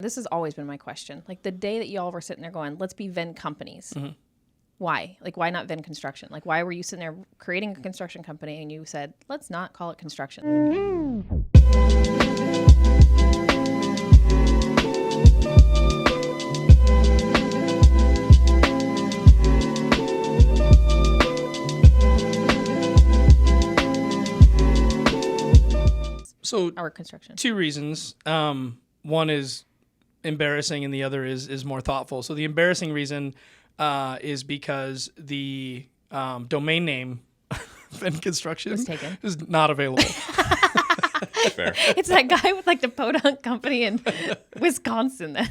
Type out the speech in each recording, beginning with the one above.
This has always been my question. Like the day that y'all were sitting there going, let's be Venn Companies. Mm-hmm. Why? Like, why not Venn Construction? Like, why were you sitting there creating a construction company and you said, let's not call it construction? So Our construction. Two reasons. One is embarrassing and the other is more thoughtful. So the embarrassing reason is because the domain name Venn Construction is not available. Fair. It's that guy with like the podunk company in Wisconsin that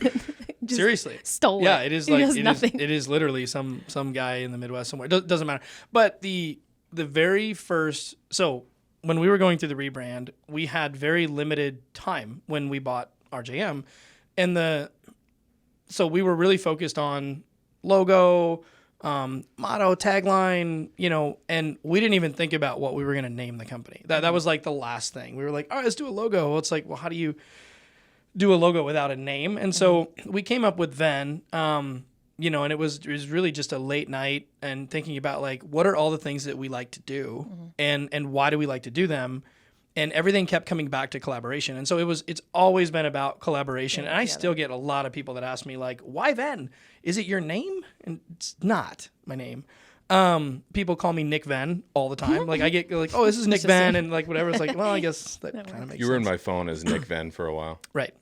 just seriously stole it. Yeah, it is He like does nothing. it is literally some guy in the Midwest somewhere. Doesn't matter. But the very first, so when we were going through the rebrand, we had very limited time when we bought RJM, and so we were really focused on logo, motto, tagline, and we didn't even think about what we were going to name the company. That was like the last thing. We were like, all right, let's do a logo. Well, it's like, well, how do you do a logo without a name? And so we came up with Venn, and it was really just a late night and thinking about like, what are all the things that we like to do and why do we like to do them? And everything kept coming back to collaboration. And so it's always been about collaboration. And I still get a lot of people that ask me like, why Venn? Is it your name? And it's not my name. People call me Nick Venn all the time. Like I get like, oh, this is Nick Venn and like whatever. It's like, well, I guess that kind of makes sense. You were in my phone as Nick Venn for a while. Right.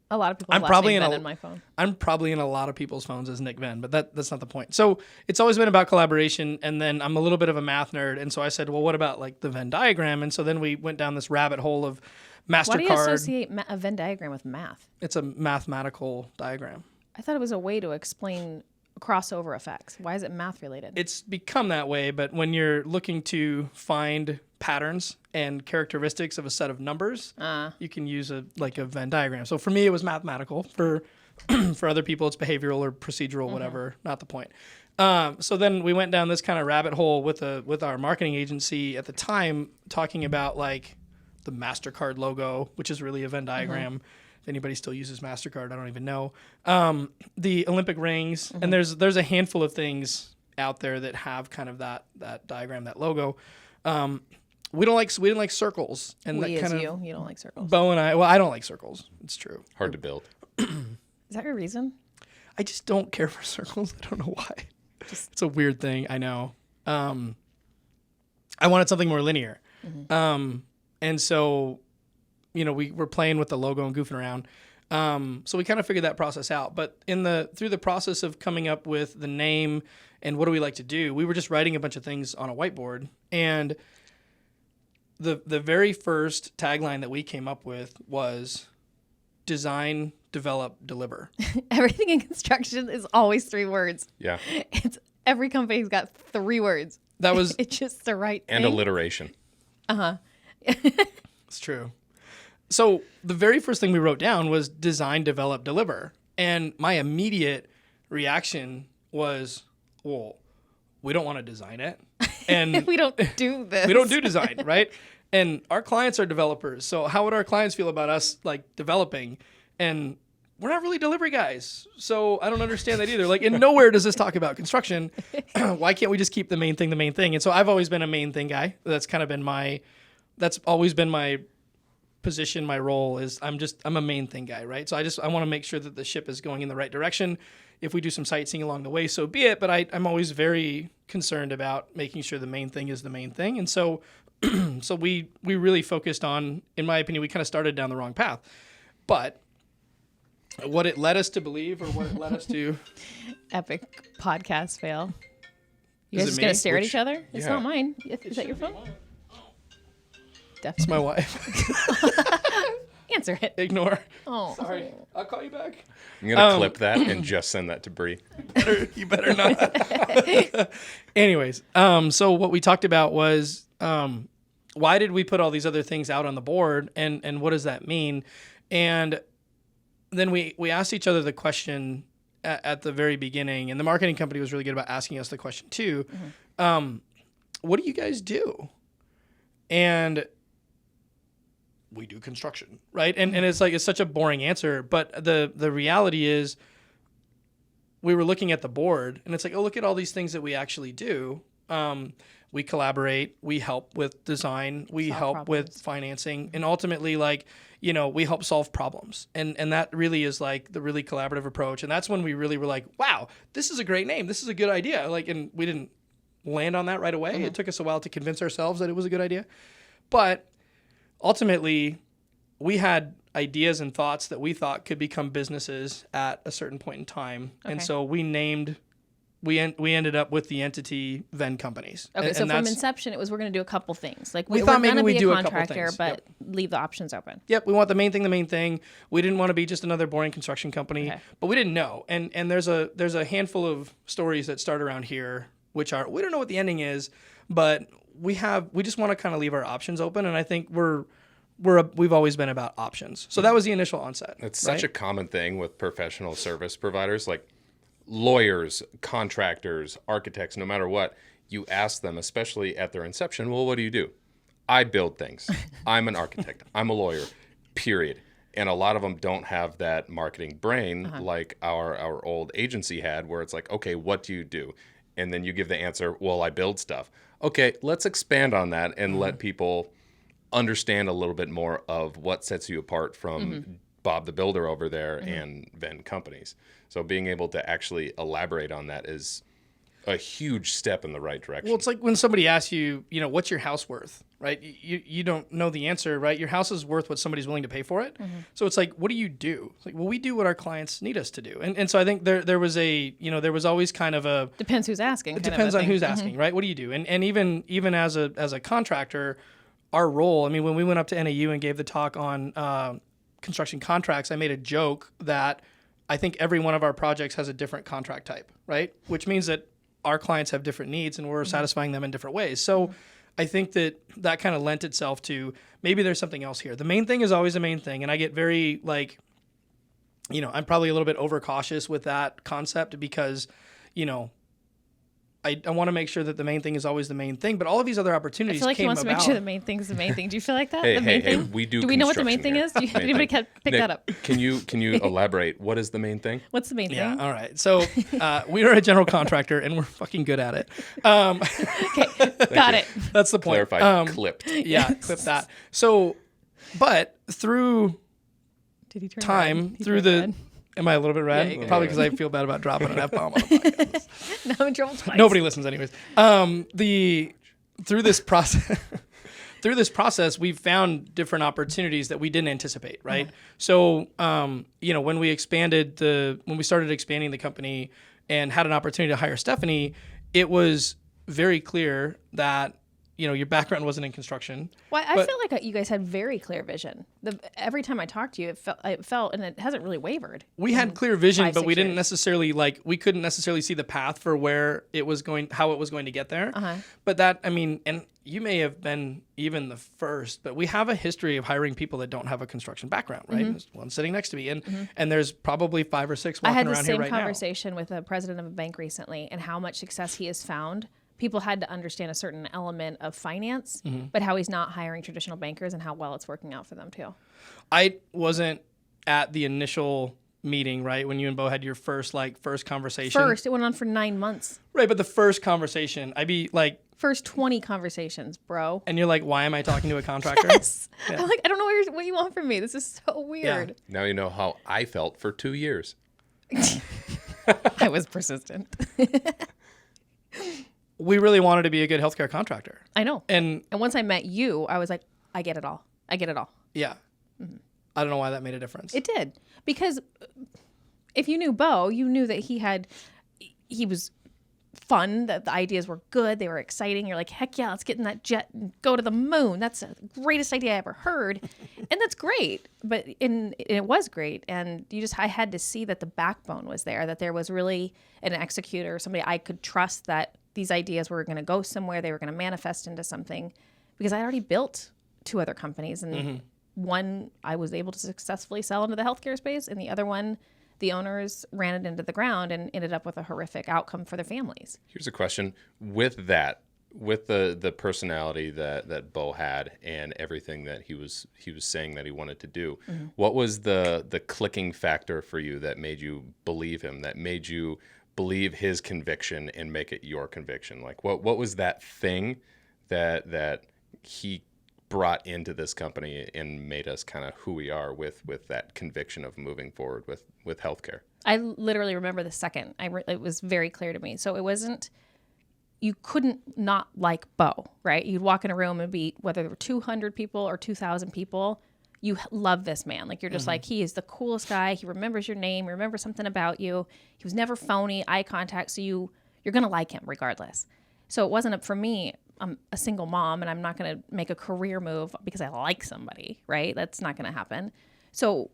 A lot of people's last name Venn in my phone. I'm probably in a lot of people's phones as Nick Venn, but that's not the point. So it's always been about collaboration, and then I'm a little bit of a math nerd, and so I said, well, what about like the Venn diagram? And so then we went down this rabbit hole of MasterCard. Why do you associate a Venn diagram with math? It's a mathematical diagram. I thought it was a way to explain crossover effects. Why is it math related? It's become that way, but when you're looking to find patterns and characteristics of a set of numbers, you can use a Venn diagram. So for me, it was mathematical. For for other people, it's behavioral or procedural, whatever. Not the point. So then we went down this kind of rabbit hole with our marketing agency at the time, talking about like the MasterCard logo, which is really a Venn diagram. If anybody still uses MasterCard, I don't even know. The Olympic rings, and there's a handful of things out there that have kind of that diagram, that logo. We didn't like circles, and you don't like circles. Bo and I don't like circles. It's true. Hard to build. Is that your reason? I just don't care for circles. I don't know why. It's a weird thing. I know. I wanted something more linear, and so we were playing with the logo and goofing around. So we kind of figured that process out. But through the process of coming up with the name and what do we like to do, we were just writing a bunch of things on a whiteboard. And the very first tagline that we came up with was design, develop, deliver. Everything in construction is always 3 words. Yeah. Every company's got 3 words. That was it's just the right thing. And alliteration. It's true. So the very first thing we wrote down was design, develop, deliver. And my immediate reaction was, well, we don't want to design it. And we don't do this. We don't do design, right? And our clients are developers. So how would our clients feel about us like developing? And we're not really delivery guys. So I don't understand that either. Like in nowhere does this talk about construction. Why can't we just keep the main thing the main thing? And so I've always been a main thing guy. That's kind of been that's always been my position, my role is I'm a main thing guy, right? So I want to make sure that the ship is going in the right direction. If we do some sightseeing along the way, so be it. But I'm always very concerned about making sure the main thing is the main thing. And so we really focused on, in my opinion, we kind of started down the wrong path. But what it led us to believe, or what it led us to epic podcast fail. You Is guys it just me? gonna stare at each other? It's Yeah. not mine. Is that your phone? Definitely. It's my wife. Answer it. Ignore. Oh, Sorry. I'll call you back. I'm going to clip that and just send that to Bree. You better not. Anyways, so what we talked about was why did we put all these other things out on the board, and what does that mean? And then we asked each other the question at the very beginning, and the marketing company was really good about asking us the question too. What do you guys do? And we do construction, right? And it's like, it's such a boring answer, but the reality is we were looking at the board and it's like, oh, look at all these things that we actually do. We collaborate, we help with design, we help with financing, and ultimately, like, you know, we help solve problems. And that really is like the really collaborative approach. And that's when we really were like, wow, this is a great name. This is a good idea. Like, and we didn't land on that right away. It took us a while to convince ourselves that it was a good idea. But ultimately, we had ideas and thoughts that we thought could become businesses at a certain point in time. Okay. And so we ended up with the entity Venn Companies. Okay, and so from inception, it was we're going to do a couple things. Like we thought maybe we'd do a couple contractor, things, but leave the options open. Yep, we want the main thing. We didn't want to be just another boring construction company, but we didn't know. And there's a handful of stories that start around here, which are, we don't know what the ending is, but we just want to kind of leave our options open. And I think we've always been about options. So that was the initial onset. It's such a common thing with professional service providers, like lawyers, contractors, architects, no matter what, you ask them, especially at their inception, well, what do you do? I build things. I'm an architect. I'm a lawyer, period. And a lot of them don't have that marketing brain like our old agency had, where it's like, okay, what do you do? And then you give the answer, well, I build stuff. Okay, let's expand on that and let people understand a little bit more of what sets you apart from Bob the Builder over there and Venn Companies. So being able to actually elaborate on that is a huge step in the right direction. Well, it's like when somebody asks you, you know, what's your house worth, right? You don't know the answer, right? Your house is worth what somebody's willing to pay for it. So it's like, what do you do? It's like, well, we do what our clients need us to do. And so I think there was always kind of a... Depends who's asking. It depends on who's asking, right? What do you do? And even as a contractor, our role, I mean, when we went up to NAU and gave the talk on construction contracts, I made a joke that I think every one of our projects has a different contract type, right? Which means that our clients have different needs and we're satisfying them in different ways. So I think that kind of lent itself to maybe there's something else here. The main thing is always the main thing. And I get very like, you know, I'm probably a little bit overcautious with that concept because, you know, I want to make sure that the main thing is always the main thing, but all of these other opportunities I feel like he wants to make sure the main thing is the main thing. Do you feel like that? The main thing? We do. Do we know what the main thing is? Did anybody pick Nick, that up? Can you elaborate? What is the main thing? What's the main thing? Yeah, all right. So we are a general contractor, and we're fucking good at it. Okay, got it. That's the point. Clarified, clipped. Yeah, clip that. So, but through Did he turn time, red? He through turned the... red. Am I a little bit red? Yeah, Probably because I feel bad about dropping an F-bomb on a podcast. Now I'm in trouble twice. Nobody listens anyways. Through this process, we've found different opportunities that we didn't anticipate, right? So, you know, when we started expanding the company and had an opportunity to hire Stephanie, it was very clear that, you know, your background wasn't in construction. Well, I feel like you guys had very clear vision. Every time I talked to you, it felt, and it hasn't really wavered. We had clear vision, but we didn't years. necessarily we couldn't necessarily see the path for where it was going, how it was going to get there. But that, I mean, and you may have been even the first, but we have a history of hiring people that don't have a construction background, right? There's one sitting next to me, and there's probably 5 or 6 walking around here right now. I had the same conversation with the president of a bank recently, and how much success he has found. People had to understand a certain element of finance, but how he's not hiring traditional bankers and how well it's working out for them too. I wasn't at the initial meeting, right? When you and Bo had your first conversation. It went on for 9 months. Right, but the first conversation, I'd be like... First 20 conversations, bro. And you're like, why am I talking to a contractor? Yes. Yeah. I'm like, I don't know what you want from me. This is so weird. Yeah. Now you know how I felt for 2 years. I was persistent. We really wanted to be a good healthcare contractor. I know. And once I met you, I was like, I get it all. I get it all. Yeah. I don't know why that made a difference. It did. Because if you knew Bo, you knew that he was fun, that the ideas were good, they were exciting. You're like, heck yeah, let's get in that jet and go to the moon. That's the greatest idea I ever heard. And that's great. But it was great. And I had to see that the backbone was there, that there was really an executor, somebody I could trust, that these ideas were going to go somewhere, they were going to manifest into something, because I already built 2 other companies, and one I was able to successfully sell into the healthcare space, and the other one, the owners ran it into the ground and ended up with a horrific outcome for their families. Here's a question. With that, with the personality that Bo had and everything that he was saying that he wanted to do, what was the clicking factor for you that made you believe him, that made you believe his conviction and make it your conviction? Like what was that thing that he brought into this company and made us kind of who we are with that conviction of moving forward with healthcare? I literally remember the second. It was very clear to me. So it wasn't, you couldn't not like Bo, right? You'd walk in a room and be, whether there were 200 people or 2,000 people, you love this man. Like, you're just like, he is the coolest guy. He remembers your name. He remembers something about you. He was never phony, eye contact. So you're going to like him regardless. So it wasn't for me. I'm a single mom and I'm not going to make a career move because I like somebody, right? That's not going to happen. So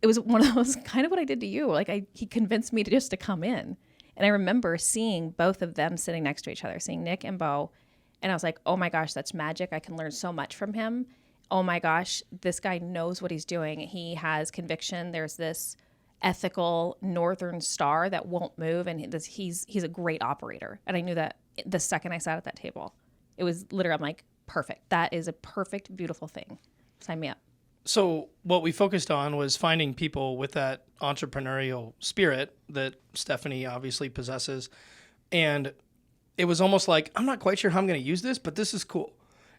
it was one of those, kind of what I did to you. Like, he convinced me to come in. And I remember seeing both of them sitting next to each other, seeing Nick and Bo. And I was like, oh my gosh, that's magic. I can learn so much from him. Oh my gosh, this guy knows what he's doing. He has conviction. There's this ethical northern star that won't move. And he's a great operator. And I knew that the second I sat at that table. It was literally, I'm like, perfect. That is a perfect, beautiful thing. Sign me up. So what we focused on was finding people with that entrepreneurial spirit that Stephanie obviously possesses. And it was almost like, I'm not quite sure how I'm going to use this, but this is cool.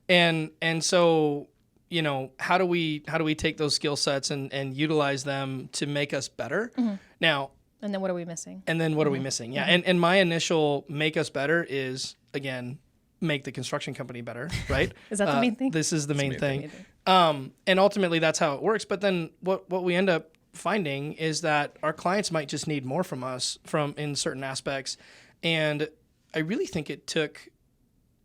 And so, you know, how do we take those skill sets and utilize them to make us better? Now, and then what are we missing? Are we missing? Yeah. And my initial make us better is, again, make the construction company better, right? Is that the main thing? This is the main thing. And ultimately that's how it works. But then what we end up finding is that our clients might just need more from us in certain aspects. And I really think it took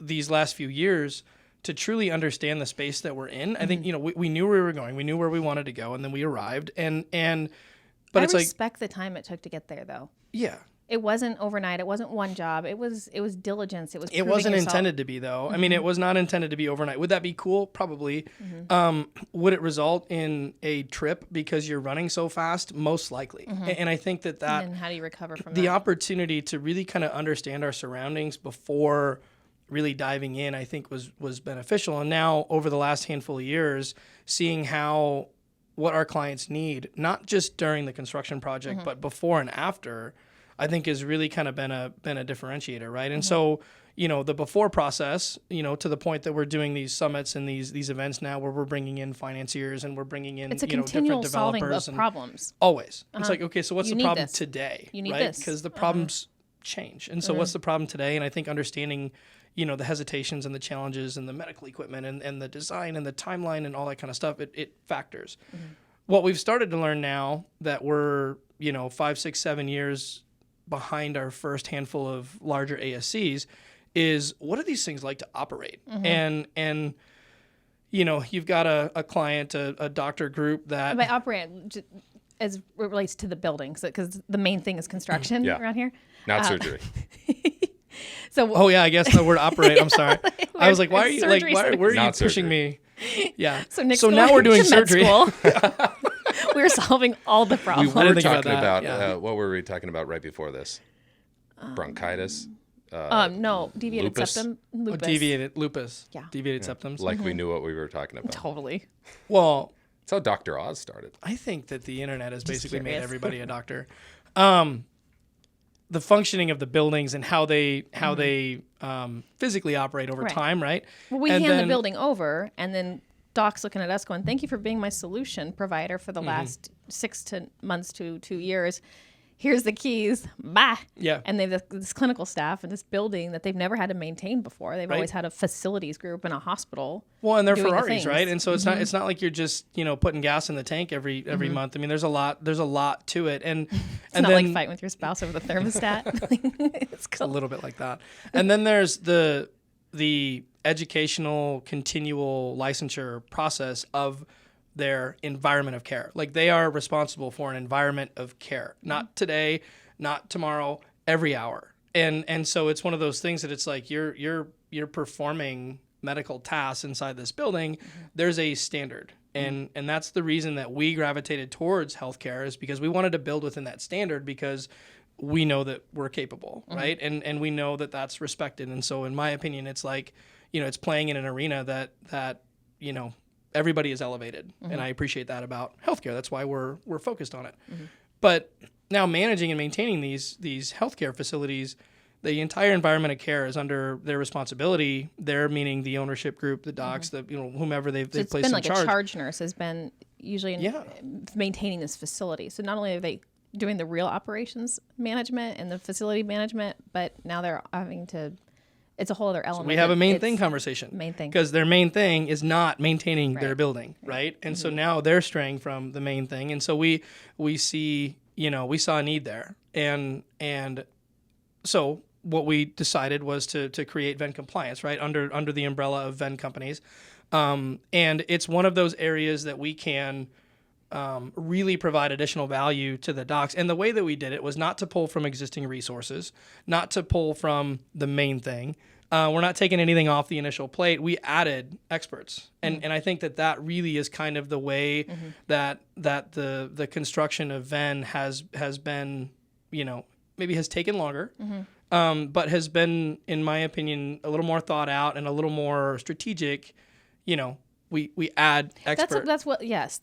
these last few years to truly understand the space that we're in. I think, you know, we knew where we were going, we knew where we wanted to go, and then we arrived. But it's like, I respect the time it took to get there, though. Yeah. It wasn't overnight. It wasn't one job. It was diligence. It was. It wasn't intended to be, though. I mean, it was not intended to be overnight. Would that be cool? Probably. Would it result in a trip because you're running so fast? Most likely. And I think that. And then how do you recover from the that? opportunity to really kind of understand our surroundings before really diving in, I think was beneficial. And now over the last handful of years, seeing what our clients need, not just during the construction project, but before and after, I think has really kind of been a differentiator, right? And so, you know, the before process, you know, to the point that we're doing these summits and these events now where we're bringing in financiers and we're bringing in, it's a you know, continual different solving developers of problems. Always. It's like, okay, so what's You the need problem this. today? You need right? this. Because the problems change. And so what's the problem today? And I think understanding, you know, the hesitations and the challenges and the medical equipment and the design and the timeline and all that kind of stuff, it factors. What we've started to learn now that we're, you know, 5, 6, 7 years behind our first handful of larger ASCs is, what are these things like to operate? And you know, you've got a client, a doctor group that... By operate, as it relates to the buildings, because the main thing is construction around here. Not surgery. So. Oh yeah, I guess the word operate. I'm sorry. I was like, why are you like, where are you Not pushing surgery. me? Yeah. So now we're doing to med surgery. school. We're solving all the We problems. were think talking about about, that, yeah. what were we talking about right before this? Bronchitis? No, deviated lupus? septum. Oh, Lupus. deviated lupus. Yeah. Deviated septums. Like we knew what we were talking about. Totally. Well, That's how Dr. Oz started. I think that the internet has basically made curious. everybody a doctor. The functioning of the buildings and how they physically operate over Right. time, right? Well, we And hand then- the building over, and then Doc's looking at us going, thank you for being my solution provider for the last 6 months to 2 years. Here's the keys. Bye. Yeah. And they have this clinical staff in this building that they've never had to maintain before. They've Right. always had a facilities group in a hospital. Well, and they're doing the Ferraris, things. right? And so it's not like you're just, you know, putting gas in the tank every month. I mean, there's a lot to it. And It's and not then like fighting with your spouse over the thermostat. It's a cool. little bit like that. And then there's the educational continual licensure process of their environment of care. Like, they are responsible for an environment of care, not today, not tomorrow, every hour. And so it's one of those things that it's like you're performing medical tasks inside this building. There's a standard. And that's the reason that we gravitated towards healthcare, is because we wanted to build within that standard, because we know that we're capable, right? And we know that that's respected. And so in my opinion, it's like, it's playing in an arena that everybody is elevated. And I appreciate that about healthcare. That's why we're focused on it. But now managing and maintaining these healthcare facilities, the entire environment of care is under their responsibility. They're meaning the ownership group, the docs, the whomever they've placed in charge. It's been like a charge nurse has been usually maintaining this facility. So not only are they doing the real operations management and the facility management, but now they're having to. It's a whole other element. So we have a main thing conversation. Main thing. Because their main thing is not maintaining their building, right? And so now they're straying from the main thing. And so we see, we saw a need there. And so what we decided was to create Venn Compliance, right? Under the umbrella of Venn Companies. And it's one of those areas that we can really provide additional value to the docs. And the way that we did it was not to pull from existing resources, not to pull from the main thing. We're not taking anything off the initial plate. We added experts. And I think that really is kind of the way that the construction of Venn has been, maybe has taken longer, but has been, in my opinion, a little more thought out and a little more strategic. We add experts.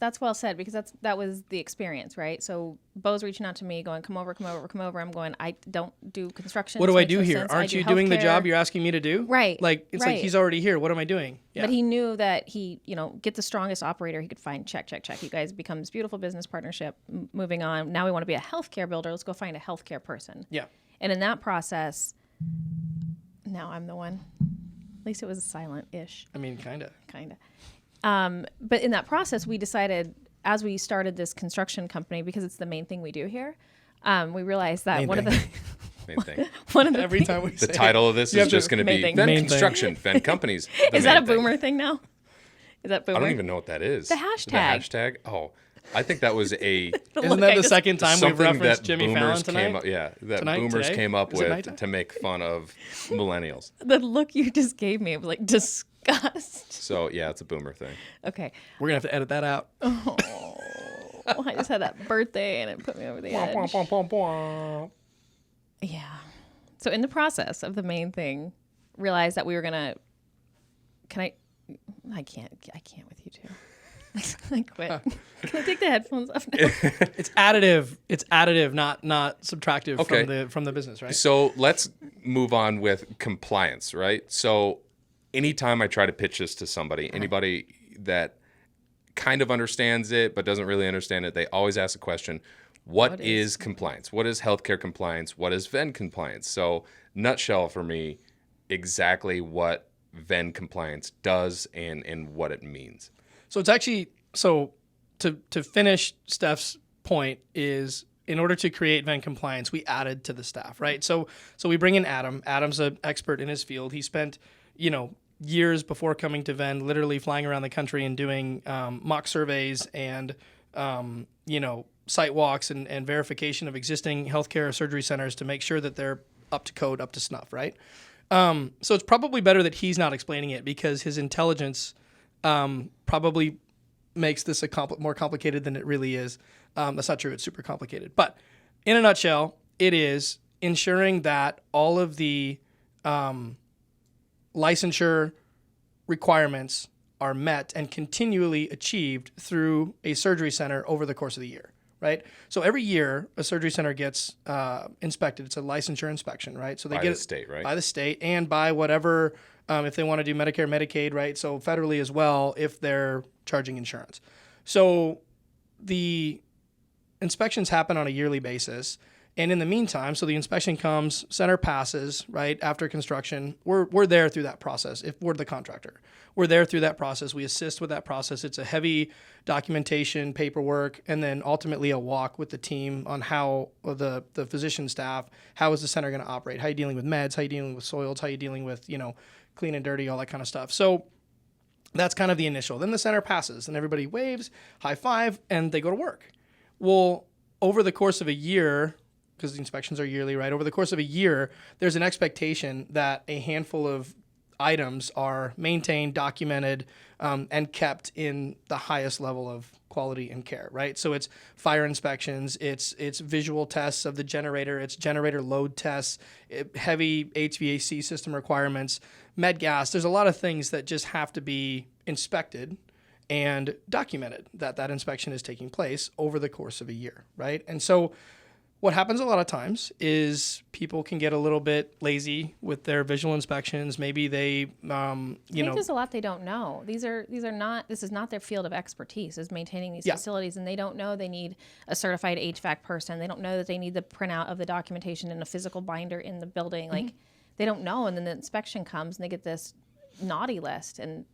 That's well said, because that was the experience, right? So Bo's reaching out to me going, come over. I'm going, I don't do construction. What do I do here? Aren't you doing the job you're asking me to do? Right. Like, it's like he's already here. What am I doing? Yeah. But he knew that he, get the strongest operator he could find. Check. You guys become this beautiful business partnership. Moving on. Now we want to be a healthcare builder. Let's go find a healthcare person. Yeah. And in that process, now I'm the one. At least it was silent-ish. I mean, kind of. But in that process, we decided, as we started this construction company, because it's the main thing we do here, we realized that Main thing. Every time we say the title of this is just going to be Venn Construction, Venn Companies. Is that a boomer thing now? Is that boomer? I don't even know what that is. The hashtag. The hashtag? Oh, I think that was a... Isn't that the second time we've referenced that Jimmy Fallon tonight? Boomers came up with to make fun of millennials. The look you just gave me was like disgust. So, yeah, it's a boomer thing. Okay. We're going to have to edit that out. Oh, I just had that birthday and it put me over the edge. Yeah. So in the process of the main thing, realized that we were going to... I can't with you two. I quit. Can I take the headphones off now? It's additive, not subtractive from the business, right? So let's move on with compliance, right? So anytime I try to pitch this to somebody, anybody that kind of understands it but doesn't really understand it, they always ask the question, what is compliance? What is healthcare compliance? What is Venn compliance? So nutshell for me, exactly what Venn compliance does and what it means. So it's actually, to finish Steph's point is, in order to create Venn Compliance, we added to the staff, right? So we bring in Adam. Adam's an expert in his field. He spent, years before coming to Venn literally flying around the country and doing mock surveys and, site walks and verification of existing healthcare surgery centers to make sure that they're up to code, up to snuff, right? So it's probably better that he's not explaining it, because his intelligence probably makes this more complicated than it really is. That's not true. It's super complicated. But in a nutshell, it is ensuring that all of the licensure requirements are met and continually achieved through a surgery center over the course of the year, right? So every year, a surgery center gets inspected. It's a licensure inspection, right? So they get the state, right? By the state and by whatever... if they want to do Medicare, Medicaid, right? So federally as well, if they're charging insurance. So the inspections happen on a yearly basis. And in the meantime, so the inspection comes, center passes, right? After construction, we're there through that process. If we're the contractor, we're there through that process. We assist with that process. It's a heavy documentation, paperwork, and then ultimately a walk with the team on how the physician staff, how is the center going to operate? How are you dealing with meds? How are you dealing with soils? How are you dealing with, clean and dirty, all that kind of stuff. So that's kind of the initial. Then the center passes and everybody waves, high five, and they go to work. Well, over the course of a year, because the inspections are yearly, right? Over the course of a year, there's an expectation that a handful of items are maintained, documented, and kept in the highest level of quality and care, right? So it's fire inspections, it's visual tests of the generator, it's generator load tests, heavy HVAC system requirements, med gas. There's a lot of things that just have to be inspected and documented that inspection is taking place over the course of a year, right? And so what happens a lot of times is people can get a little bit lazy with their visual inspections. Maybe they, I think there's a lot they don't know. This is not their field of expertise, is maintaining these facilities, and they don't know they need a certified HVAC person. They don't know that they need the printout of the documentation in a physical binder in the building. Like, they don't know, and then the inspection comes and they get this naughty list, and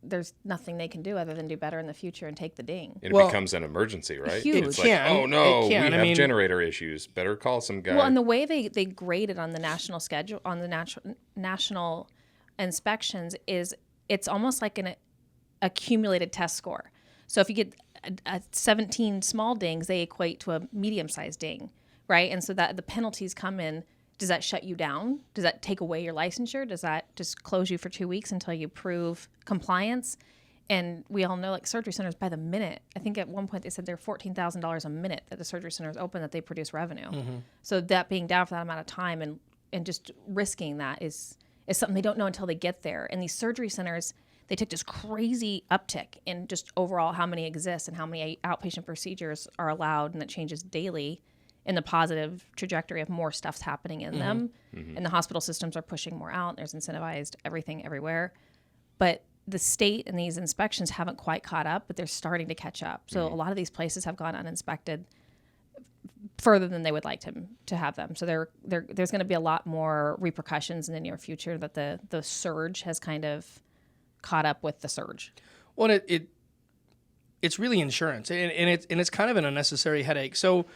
there's nothing they can do other than do better in the future and take the ding. It becomes an emergency, right? Huge. It's like, oh no, we have I mean, generator issues. Better call some guy. Well, and the way they grade it on the national schedule, on the national inspections, is it's almost like an accumulated test score. So if you get 17 small dings, they equate to a medium-sized ding, right? And so that the penalties come in. Does that shut you down? Does that take away your licensure? Does that just close you for 2 weeks until you prove compliance? And we all know, like, surgery centers by the minute. I think at one point they said they're $14,000 a minute that the surgery center is open, that they produce revenue. So that being down for that amount of time and just risking that is something they don't know until they get there. And these surgery centers, they took this crazy uptick in just overall how many exist and how many outpatient procedures are allowed, and that changes daily in the positive trajectory of more stuff's happening in them. And the hospital systems are pushing more out. There's incentivized everything everywhere. But the state and these inspections haven't quite caught up, but they're starting to catch up. So a lot of these places have gone uninspected further than they would like to have them. So there's going to be a lot more repercussions in the near future, that the surge has kind of caught up with the surge. Well, it's really insurance, and it's kind of an unnecessary headache. So,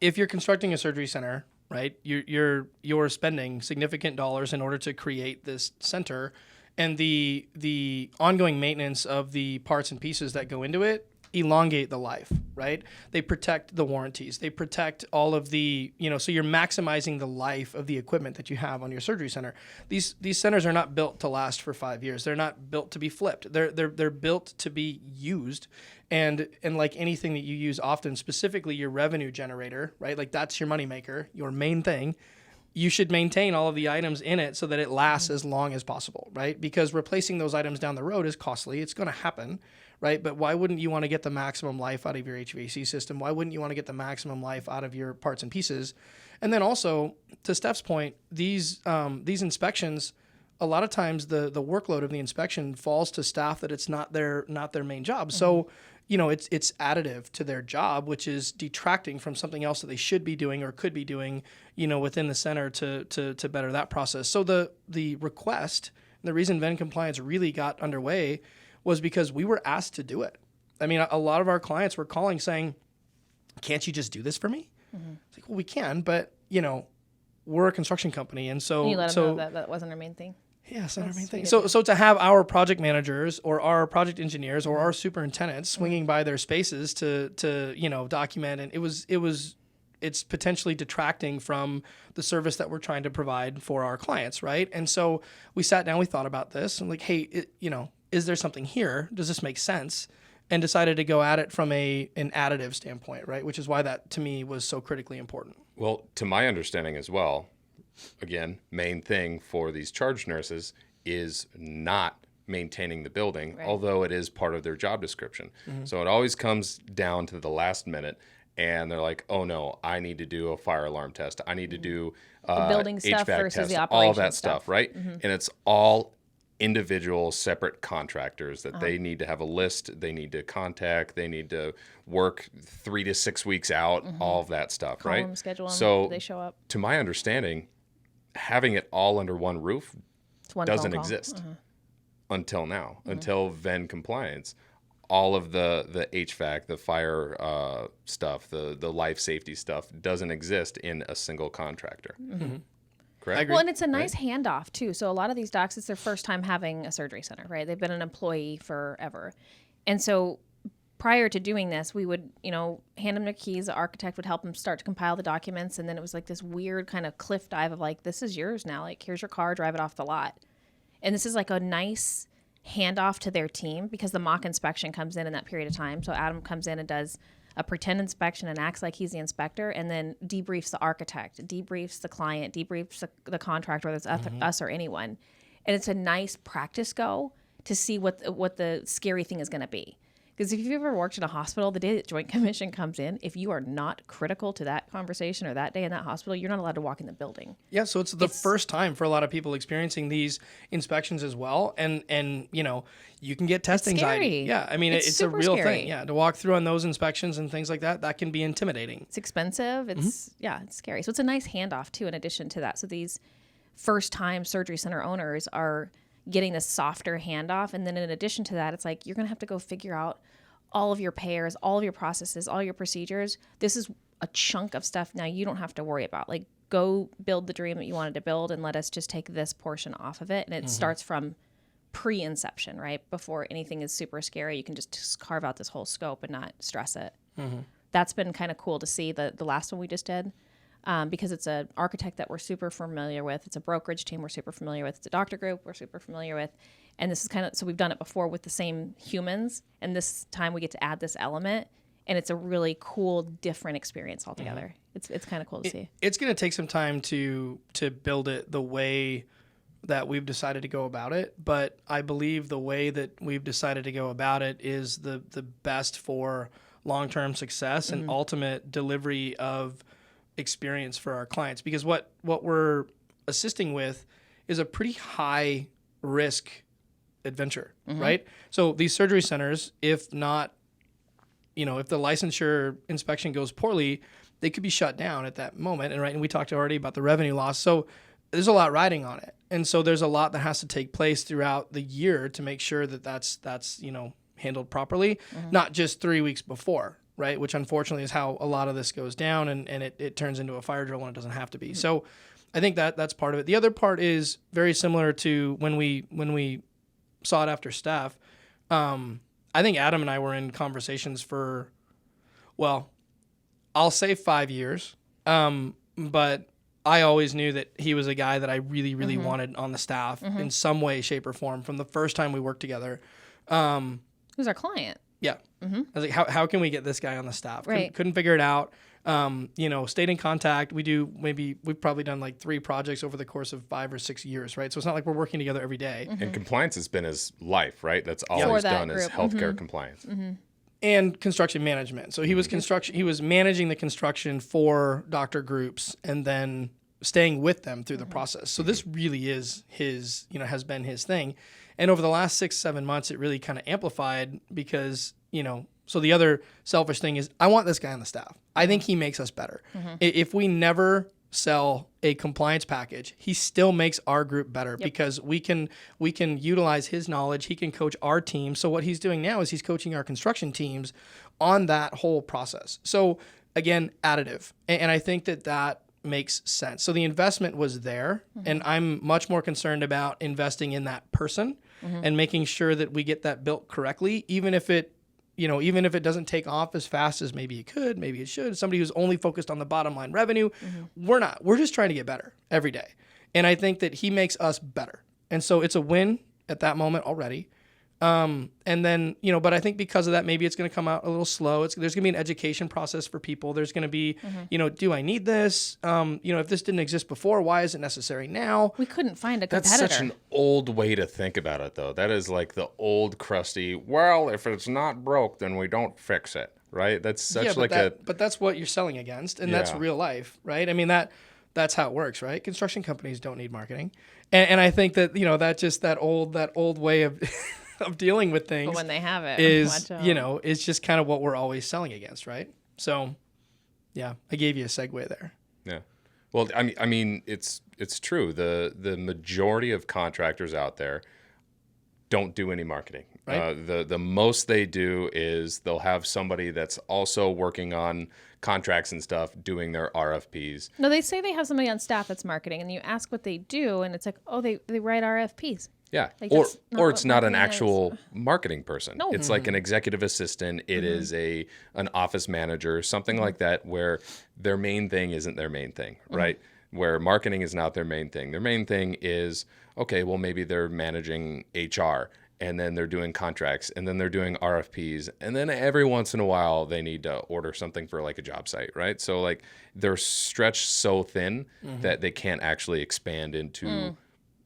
if you're constructing a surgery center, right, you're spending significant dollars in order to create this center, and the ongoing maintenance of the parts and pieces that go into it elongate the life, right? They protect the warranties. They protect all of the, so you're maximizing the life of the equipment that you have on your surgery center. These centers are not built to last for 5 years. They're not built to be flipped. They're built to be used. And like anything that you use often, specifically your revenue generator, right? Like, that's your moneymaker, your main thing. You should maintain all of the items in it so that it lasts as long as possible, right? Because replacing those items down the road is costly. It's going to happen, right? But why wouldn't you want to get the maximum life out of your HVAC system? Why wouldn't you want to get the maximum life out of your parts and pieces? And then also, to Steph's point, these inspections, a lot of times the workload of the inspection falls to staff that it's not their main job. So, it's additive to their job, which is detracting from something else that they should be doing or could be doing, within the center to better that process. So the request, and the reason Venn Compliance really got underway was because we were asked to do it. I mean, a lot of our clients were calling saying, "Can't you just do this for me?" It's like, well, we can, but we're a construction company, and so Can you let them know that wasn't our main thing? Yeah, it's not our main thing. So to have our project managers or our project engineers or our superintendents swinging by their spaces to document, and it's potentially detracting from the service that we're trying to provide for our clients, right? And so we sat down, we thought about this, and like, hey, is there something here? Does this make sense? And decided to go at it from an additive standpoint, right? Which is why that to me was so critically important. Well, to my understanding as well, again, main thing for these charge nurses is not maintaining the building, right, although it is part of their job description. So it always comes down to the last minute, and they're like, oh no, I need to do a fire alarm test. I need to do the building HVAC stuff versus test, the operation all that stuff, right? And it's all individual separate contractors that they need to have a list, they need to contact, they need to work 3 to 6 weeks out, all of that stuff, Call right? them, schedule them, so they show up. To my understanding, having it all under one roof doesn't exist until now, until Venn Compliance. All of the HVAC, the fire stuff, the life safety stuff doesn't exist in a single contractor. Correct? Well, and it's a nice handoff too. So a lot of these docs, it's their first time having a surgery center, right? They've been an employee forever. And so prior to doing this, we would, hand them their keys. The architect would help them start to compile the documents. And then it was like this weird kind of cliff dive of like, this is yours now. Like, here's your car, drive it off the lot. And this is like a nice handoff to their team because the mock inspection comes in that period of time. So Adam comes in and does a pretend inspection and acts like he's the inspector, and then debriefs the architect, debriefs the client, debriefs the contractor, whether it's us or anyone. And it's a nice practice go to see what the scary thing is going to be. Because if you've ever worked in a hospital, the day that Joint Commission comes in, if you are not critical to that conversation or that day in that hospital, you're not allowed to walk in the building. Yeah, so it's the first time for a lot of people experiencing these inspections as well. And you can get test anxiety. Yeah, I mean, it's a real thing. Yeah, to walk through on those inspections and things like that can be intimidating. It's expensive. It's scary. So it's a nice handoff, too, in addition to that. So these first-time surgery center owners are getting this softer handoff. And then in addition to that, it's like, you're going to have to go figure out all of your payers, all of your processes, all your procedures. This is a chunk of stuff now you don't have to worry about. Like, go build the dream that you wanted to build and let us just take this portion off of it. And it starts from pre-inception, right? Before anything is super scary, you can just carve out this whole scope and not stress it. That's been kind of cool to see. The last one we just did, because it's an architect that we're super familiar with. It's a brokerage team we're super familiar with. It's a doctor group we're super familiar with. And this is so we've done it before with the same humans. And this time we get to add this element. And it's a really cool, different experience altogether. It's kind of cool to see. It's going to take some time to build it the way that we've decided to go about it. But I believe the way that we've decided to go about it is the best for long-term success and ultimate delivery of experience for our clients, because what we're assisting with is a pretty high risk adventure, right? So these surgery centers, if not, if the licensure inspection goes poorly, they could be shut down at that moment. And we talked already about the revenue loss. So there's a lot riding on it. And so there's a lot that has to take place throughout the year to make sure that that's handled properly, not just 3 weeks before, right? Which unfortunately is how a lot of this goes down, and it turns into a fire drill when it doesn't have to be. So I think that's part of it. The other part is very similar to when we sought after staff. I think Adam and I were in conversations for, well, I'll say 5 years, but I always knew that he was a guy that I really, really wanted on the staff in some way, shape, or form from the first time we worked together. Who's our client? Yeah. I was like, how can we get this guy on the staff? Right. Couldn't figure it out. Stayed in contact. We've probably done like 3 projects over the course of 5 or 6 years, right? So it's not like we're working together every day. And compliance has been his life, right? That's all he's done is healthcare compliance. And construction management. So he was he was managing the construction for doctor groups and then staying with them through the process. So this really is his, has been his thing. And over the last 6-7 months, it really kind of amplified because, so the other selfish thing is I want this guy on the staff. I think he makes us better. If we never sell a compliance package, he still makes our group better because we can utilize his knowledge. He can coach our team. So what he's doing now is he's coaching our construction teams on that whole process. So again, additive. And I think that makes sense. So the investment was there, and I'm much more concerned about investing in that person and making sure that we get that built correctly, even if it doesn't take off as fast as maybe it could, maybe it should. Somebody who's only focused on the bottom line revenue, we're not. We're just trying to get better every day. And I think that he makes us better. And so it's a win at that moment already. And then, but I think because of that, maybe it's going to come out a little slow. There's going to be an education process for people. There's going to be, do I need this? If this didn't exist before, why is it necessary now? We couldn't find a competitor. That's such an old way to think about it, though. That is like the old crusty, well, if it's not broke, then we don't fix it, right? That's such but that's what you're selling against, and that's real life, right? I mean, that's how it works, right? Construction companies don't need marketing. And I think that, that old way of of dealing with things, but when they have it, is just kind of what we're always selling against, right? So, yeah, I gave you a segue there. Yeah, well, I mean, it's true. The majority of contractors out there don't do any marketing. Right. The most they do is they'll have somebody that's also working on contracts and stuff doing their RFPs. No, they say they have somebody on staff that's marketing, and you ask what they do, and it's like, oh, they write RFPs. Yeah. Like, or that's not or what it's not an marketing is. actual marketing person. No. It's like an executive assistant. It is an office manager, something like that, where their main thing isn't their main thing, right? Where marketing is not their main thing. Their main thing is, okay, well, maybe they're managing HR, and then they're doing contracts, and then they're doing RFPs, and then every once in a while they need to order something for like a job site, right? So like they're stretched so thin that they can't actually expand into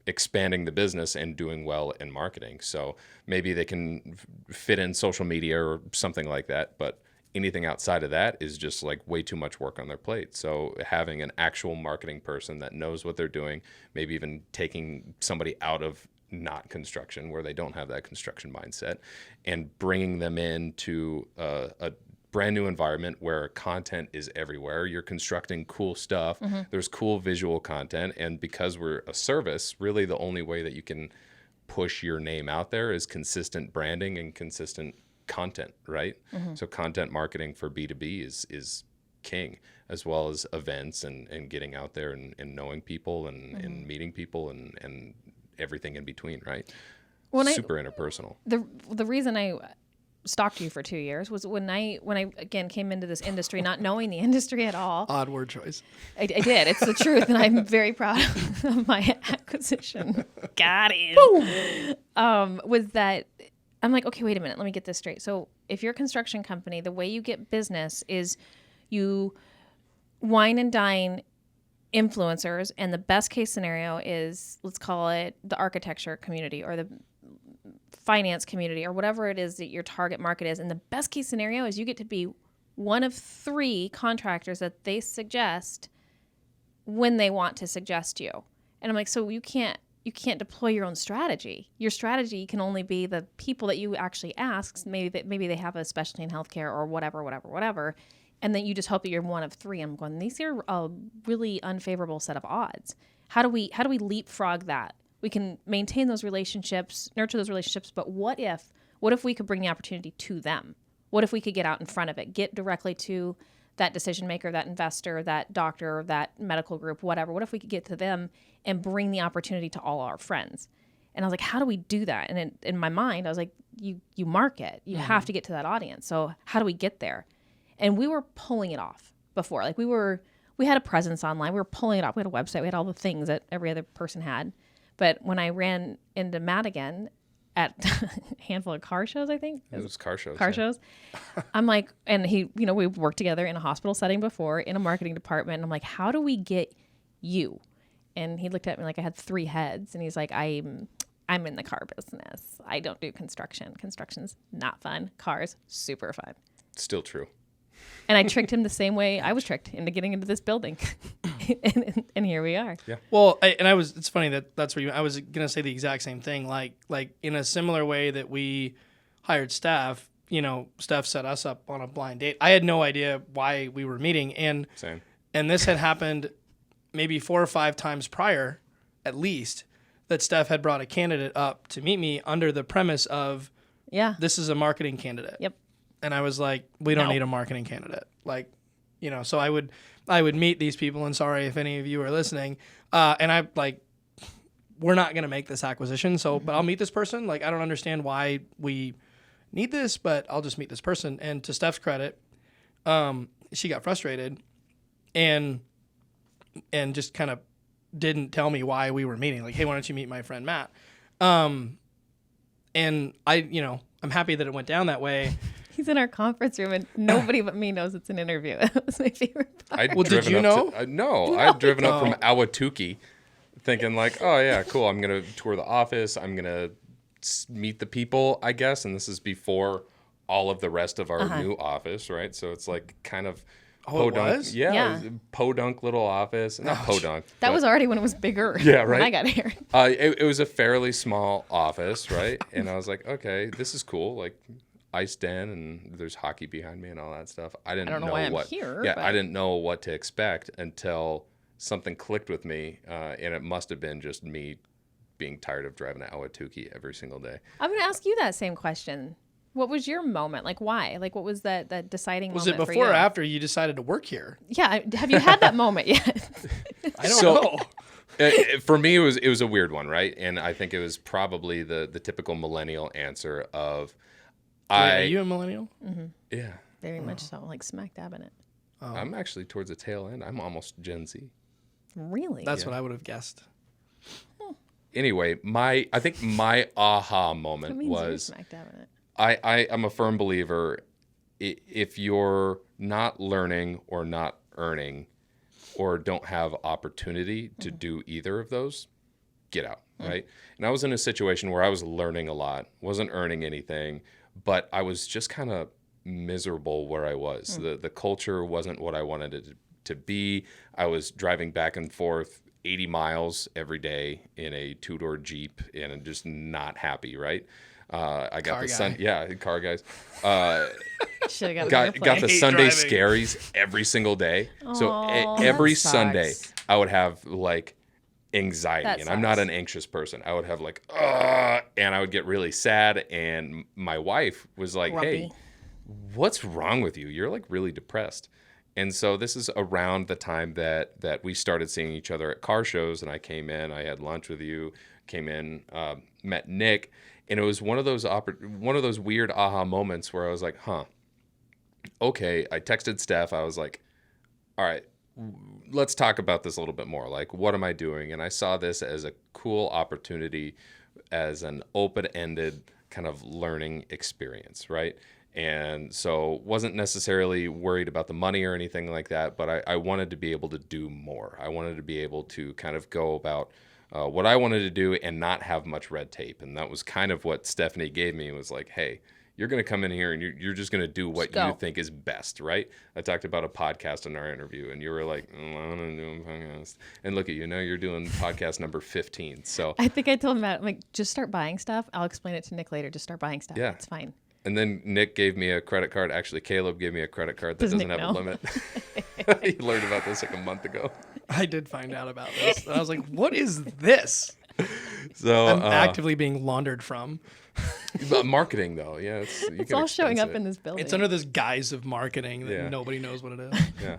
expanding the business and doing well in marketing. So maybe they can fit in social media or something like that, but anything outside of that is just like way too much work on their plate. So having an actual marketing person that knows what they're doing, maybe even taking somebody out of not construction where they don't have that construction mindset and bringing them into a brand new environment where content is everywhere. You're constructing cool stuff. There's cool visual content. And because we're a service, really the only way that you can push your name out there is consistent branding and consistent content, right? So content marketing for B2B is king, as well as events and getting out there and knowing people and meeting people and everything in between, right? Super interpersonal. The reason I stalked you for 2 years was when I again came into this industry not knowing the industry at all. Odd word choice. I did. It's the truth, and I'm very proud of my acquisition. Got it. Was that I'm like, okay, wait a minute, let me get this straight. So if you're a construction company, the way you get business is you wine and dine influencers, and the best case scenario is, let's call it the architecture community or the finance community or whatever it is that your target market is. And the best case scenario is you get to be one of 3 contractors that they suggest when they want to suggest you. And I'm like, so you can't deploy your own strategy. Your strategy can only be the people that you actually ask. Maybe they have a specialty in healthcare or whatever. And then you just hope that you're one of 3. I'm going, these are a really unfavorable set of odds. How do we leapfrog that? We can maintain those relationships, nurture those relationships, but what if we could bring the opportunity to them? What if we could get out in front of it, get directly to that decision maker, that investor, that doctor, that medical group, whatever? What if we could get to them and bring the opportunity to all our friends? And I was like, how do we do that? And in my mind, I was like, you market. You have to get to that audience. So how do we get there? And we were pulling it off before. Like we had a presence online. We were pulling it off. We had a website. We had all the things that every other person had. But when I ran into Matt again at a handful of car shows, I think. It was car shows. Shows. I'm like, and he, we worked together in a hospital setting before in a marketing department. And I'm like, how do we get you? And he looked at me like I had 3 heads. And he's like, I'm in the car business. I don't do construction. Construction's not fun. Cars, super fun. Still true. And I tricked him the same way I was tricked into getting into this building. and here we are. Yeah. Well, it's funny that's where I was going to say the exact same thing. Like in a similar way that we hired Steph, Steph set us up on a blind date. I had no idea why we were meeting. And Same. And this had happened maybe 4 or 5 times prior, at least, that Steph had brought a candidate up to meet me under the premise of, this is a marketing candidate. Yep. And I was like, we don't need a marketing candidate. So I would meet these people, and sorry if any of you are listening. And I we're not going to make this acquisition. So, but I'll meet this person. I don't understand why we need this, but I'll just meet this person. And to Steph's credit, she got frustrated and just kind of didn't tell me why we were meeting. Like, hey, why don't you meet my friend Matt? And I'm happy that it went down that way. He's in our conference room, and nobody but me knows it's an interview. That was my favorite part. Did you know? No, I'd driven up from Ahwatukee thinking oh, yeah, cool. I'm going to tour the office. I'm going to meet the people, I guess. And this is before all of the rest of our new office, right? So it's kind of podunk. Was? Yeah. Podunk little office. Not podunk. That was already when it was bigger. Yeah, right. When I got here. It was a fairly small office, right? And I was like, okay, this is cool. Ice den, and there's hockey behind me and all that stuff. I don't know why I'm here. Yeah, but I didn't know what to expect until something clicked with me, and it must have been just me being tired of driving to Ahwatukee every single day. I'm going to ask you that same question. What was your moment? Why? What was that deciding moment for you? Was it before or after you decided to work here? Yeah. Have you had that moment yet? I don't know. For me, it was a weird one, right? And I think it was probably the typical millennial answer of, Wait, are you a millennial? yeah, Very much so, like smack dab in it. I'm actually towards the tail end. I'm almost Gen Z. Really? That's what I would have guessed. Anyway, I think my aha That moment means you're was smack dab in it. I am a firm believer if you're not learning or not earning or don't have opportunity to do either of those, get out, right? And I was in a situation where I was learning a lot, wasn't earning anything, but I was just kind of miserable where I was. The culture wasn't what I wanted it to be. I was driving back and forth 80 miles every day in a two-door Jeep and I'm just not happy, right? I got car guys. Should have got the hate Sunday driving. scaries every single day. So Aw, every that Sunday sucks. I would have like anxiety, That and I'm not sucks. an anxious person. I would have like, and I would get really sad. And my wife was like, "Hey, Grumpy. what's wrong with you? You're like really depressed." And so this is around the time that we started seeing each other at car shows, and I came in, I had lunch with you, came in, met Nick, and it was one of those weird aha moments where I was like, huh, okay. I texted Steph. I was like, all right, let's talk about this a little bit more. Like, what am I doing? And I saw this as a cool opportunity, as an open-ended kind of learning experience, right? And so wasn't necessarily worried about the money or anything like that, but I wanted to be able to do more. I wanted to be able to kind of go about what I wanted to do and not have much red tape. And that was kind of what Stephanie gave me. It was like, hey, you're going to come in here and you're just going to do what Just you go. think is best, right? I talked about a podcast in our interview, and you were like, I want to do a podcast. And look at you, now you're doing podcast number 15. So, I think I told him that. I'm like, just start buying stuff. I'll explain it to Nick later. Just start buying stuff. Yeah. It's fine. and then Nick gave me a credit card. Actually, Caleb gave me a credit card that Does doesn't Nick have a know? limit. He learned about this like a month ago. I did find out about this. And I was like, what is this? So I'm actively being laundered from. but marketing though, yeah, It's all showing up in this building. It's under this guise of marketing that Yeah. nobody knows what it is. Yeah,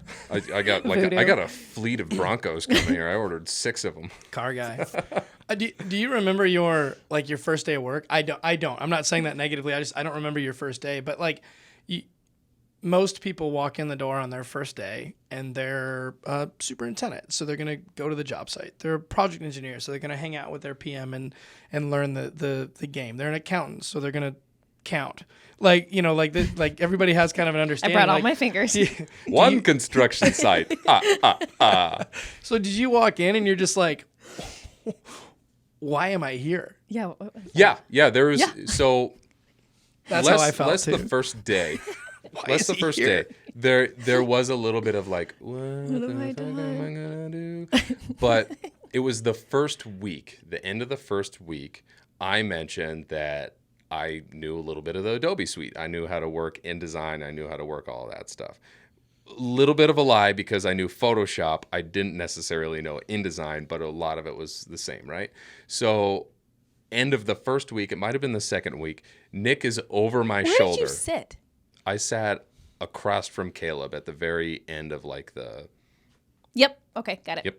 I got like Voodoo. I got a fleet of Broncos coming here. I ordered 6 of them. Car guy. Do you remember your first day of work? I don't. I'm not saying that negatively. I don't remember your first day. But most people walk in the door on their first day and they're a superintendent, so they're gonna go to the job site. They're a project engineer, so they're gonna hang out with their PM and learn the game. They're an accountant, so they're gonna count. Like everybody has kind of an I understanding. brought all like, my fingers. One construction site. So did you walk in and you're just like, why am I here? Yeah. Yeah. There was so. That's less, how I felt less too. the first day. Why is the he first here? day. There was a little bit of like, what the have I fuck am done? I gonna do? But it was the first week, the end of the first week, I mentioned that I knew a little bit of the Adobe suite. I knew how to work InDesign. I knew how to work all of that stuff. Little bit of a lie because I knew Photoshop. I didn't necessarily know InDesign, but a lot of it was the same, right? So end of the first week, it might have been the second week, Nick is over my Where shoulder. did you sit? I sat across from Caleb at the very end of like the. Yep. Okay. Got it. Yep.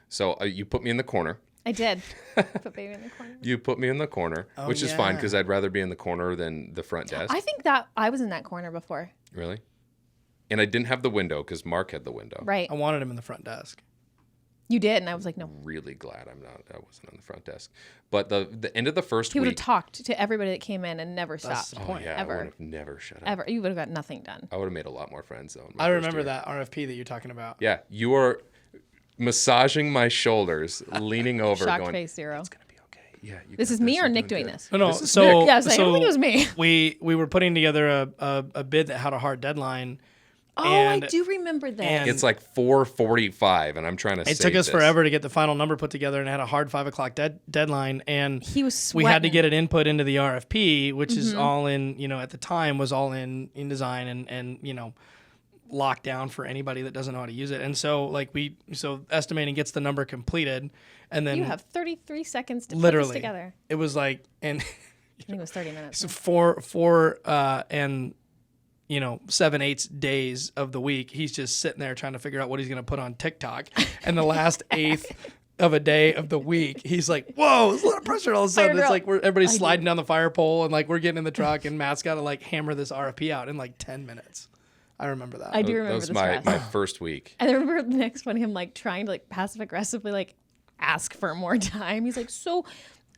So you put me in the corner. I did. Put baby in the corner. You put me in the corner, which is fine yeah. because I'd rather be in the corner than the front desk. I think that I was in that corner before. Really? And I didn't have the window because Mark had the window. Right. I wanted him in the front desk. You did, and I was like, no. Really glad I wasn't on the front desk. But the end of the first He would have week. talked to everybody that came in and never That's stopped. the point. Yeah, Ever. I would have never shut up. Ever. You would have got nothing done. I would have made a lot more friends though. in my I first remember year. that RFP that you're talking about. Yeah, you were massaging my shoulders, leaning over, Shocked going, face zero. "It's gonna be okay." Yeah, you This got is me this, or you're Nick doing doing good. this? No, This is so Yeah, I was like, I don't think it was me. we were putting together a bid that had a hard deadline. Oh, And- I do remember that. and- It's like 4:45, and I'm trying to. It save took us this. forever to get the final number put together, and it had a hard 5 o'clock deadline. And He was we had to sweating. get it input into the RFP, which is all in, at the time was all in InDesign and locked down for anybody that doesn't know how to use it. And so so estimating gets the number completed, and then You have 33 seconds to put literally this together. it was like, and I think it was 30 minutes. so four and 7/8 days of the week, he's just sitting there trying to figure out what he's going to put on TikTok. And the last eighth of a day of the week, he's like, whoa, there's a lot of pressure all of a sudden. It's like everybody's sliding down the fire pole and like we're getting in the truck and Matt's got to like hammer this RFP out in like 10 minutes. I remember that. I do remember that was my first week. I remember the next one, him like trying to like passive aggressively like ask for more time. He's like, so,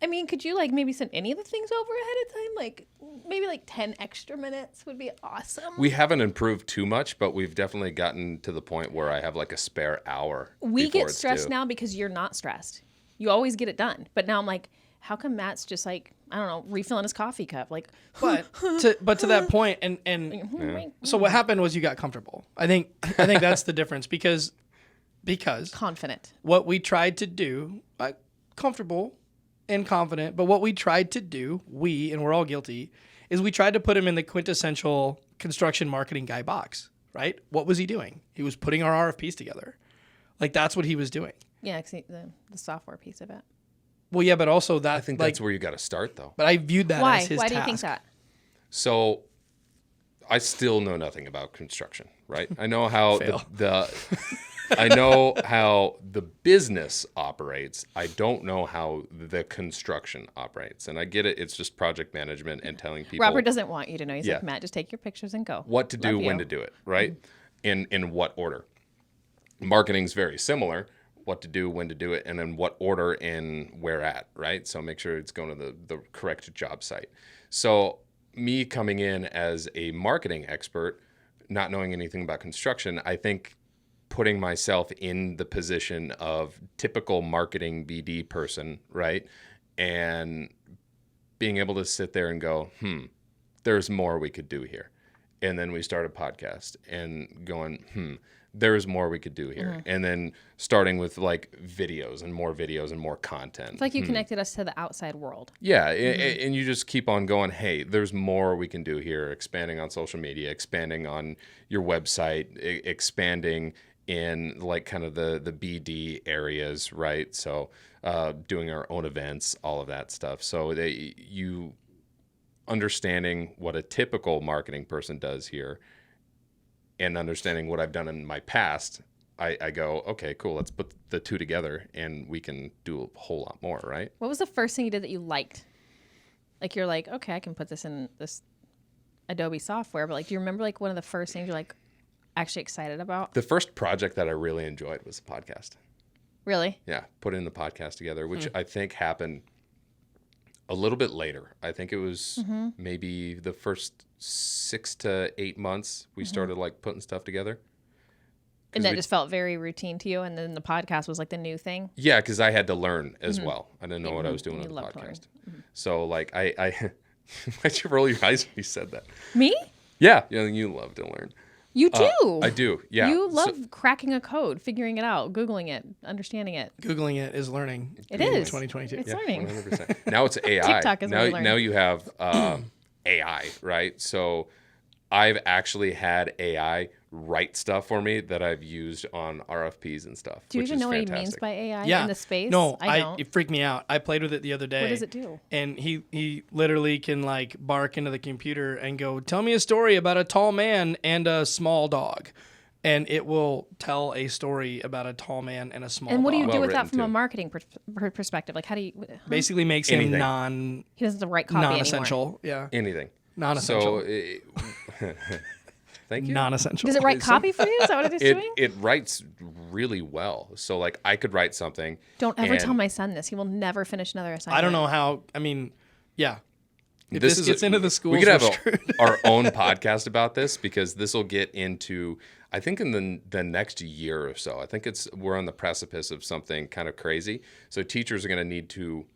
I mean, could you like maybe send any of the things over ahead of time? Like maybe like 10 extra minutes would be awesome. We haven't improved too much, but we've definitely gotten to the point where I have like a spare hour. We get stressed now because you're not stressed. You always get it done. But now I'm like, how come Matt's just like, I don't know, refilling his coffee cup? Like, but to that point, and so what happened was you got comfortable. I think that's the difference because confident. What we tried to do, comfortable and confident, but what we tried to do, and we're all guilty, is we tried to put him in the quintessential construction marketing guy box, right? What was he doing? He was putting our RFPs together. Like that's what he was doing. Yeah, the software piece of it. Well, yeah, but also that... I think that's where you got to start, though. But I viewed that as his task. Why do you think that? So, I still know nothing about construction, right? I know how I know how the business operates. I don't know how the construction operates. And I get it. It's just project management and telling people... Robert doesn't want you to know. He's like, Matt, just take your pictures and go. What to do, when to do it, right? In what order. Marketing's very similar. What to do, when to do it, and then what order and where at, right? So make sure it's going to the correct job site. So me coming in as a marketing expert, not knowing anything about construction, I think putting myself in the position of typical marketing BD person, right? And being able to sit there and go, there's more we could do here. And then we start a podcast and going, there's more we could do here. And then starting with like videos and more content. It's like you connected us to the outside world. Yeah. And you just keep on going, hey, there's more we can do here. Expanding on social media, expanding on your website, expanding in like kind of the BD areas, right? So doing our own events, all of that stuff. So you understanding what a typical marketing person does here and understanding what I've done in my past, I go, okay, cool, let's put the two together and we can do a whole lot more, right? What was the first thing you did that you liked? Like you're like, okay, I can put this in this Adobe software, but like, do you remember like one of the first things you're like actually excited about? The first project that I really enjoyed was the podcast. Really? Yeah, putting the podcast together, which I think happened a little bit later. I think it was maybe the first 6 to 8 months we started like putting stuff together. And that just felt very routine to you, and then the podcast was like the new thing? Yeah, because I had to learn as well. I didn't know what I was doing with the podcast. So like I why'd you roll your eyes when you said that? Me? Yeah, you love to learn. You do. I do, yeah. You love cracking a code, figuring it out, Googling it, understanding it. Googling it is learning. It is. 2022. It's learning. 100%. Now it's AI. TikTok is learning. Now you have AI, right? So I've actually had AI write stuff for me that I've used on RFPs and stuff. Do you even know fantastic. what he means by AI Yeah. in the space? No, I don't. it freaked me out. I played with it the other day. What does it do? And he literally can like bark into the computer and go, tell me a story about a tall man and a small dog. And it will tell a story about a tall man and a small dog. And what do you do with that written, from a too. marketing perspective? Like, how do you... Basically makes Anything. him He doesn't have to write copy non-essential. anymore. Yeah. Anything. Non-essential. So thank you. Non-essential. Does it write copy for you? Is that what it is doing? It writes really well. So like I could write something. Don't ever and tell my son this. He will never finish another assignment. I don't know how. I mean, yeah. If This this is gets into the schools, we could have we're screwed. our own podcast about this because this will get into, I think in the next year or so. I think we're on the precipice of something kind of crazy. So teachers are going to need to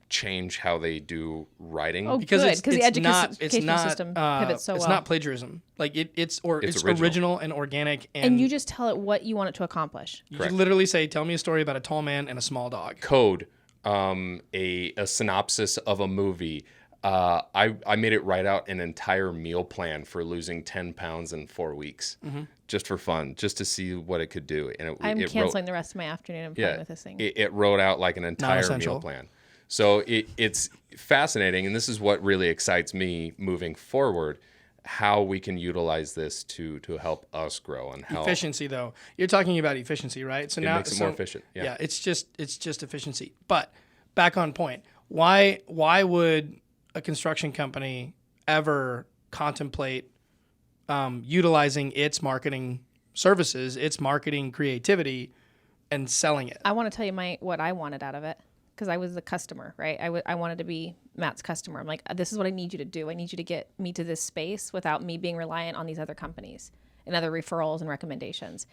change how they do writing. Oh, because good, because the education not, system pivots so it's well. not plagiarism. Like it's original and organic. And you just tell it what you want it to accomplish. You literally say, tell me a story about a tall man and a small dog. Code, a synopsis of a movie. I made it write out an entire meal plan for losing 10 pounds in 4 weeks, just for fun, just to see what it could do. And I'm canceling the rest of my afternoon and playing with this thing. It wrote out like an entire meal plan. So it's fascinating, and this is what really excites me moving forward how we can utilize this to help us grow and help. Efficiency, though. You're talking about efficiency, right? So It now makes it more efficient. Yeah. it's just efficiency. But back on point, why would a construction company ever contemplate utilizing its marketing services, its marketing creativity, and selling it? I want to tell you what I wanted out of it, because I was the customer, right? I wanted to be Matt's customer. I'm like, this is what I need you to do. I need you to get me to this space without me being reliant on these other companies and other referrals and recommendations.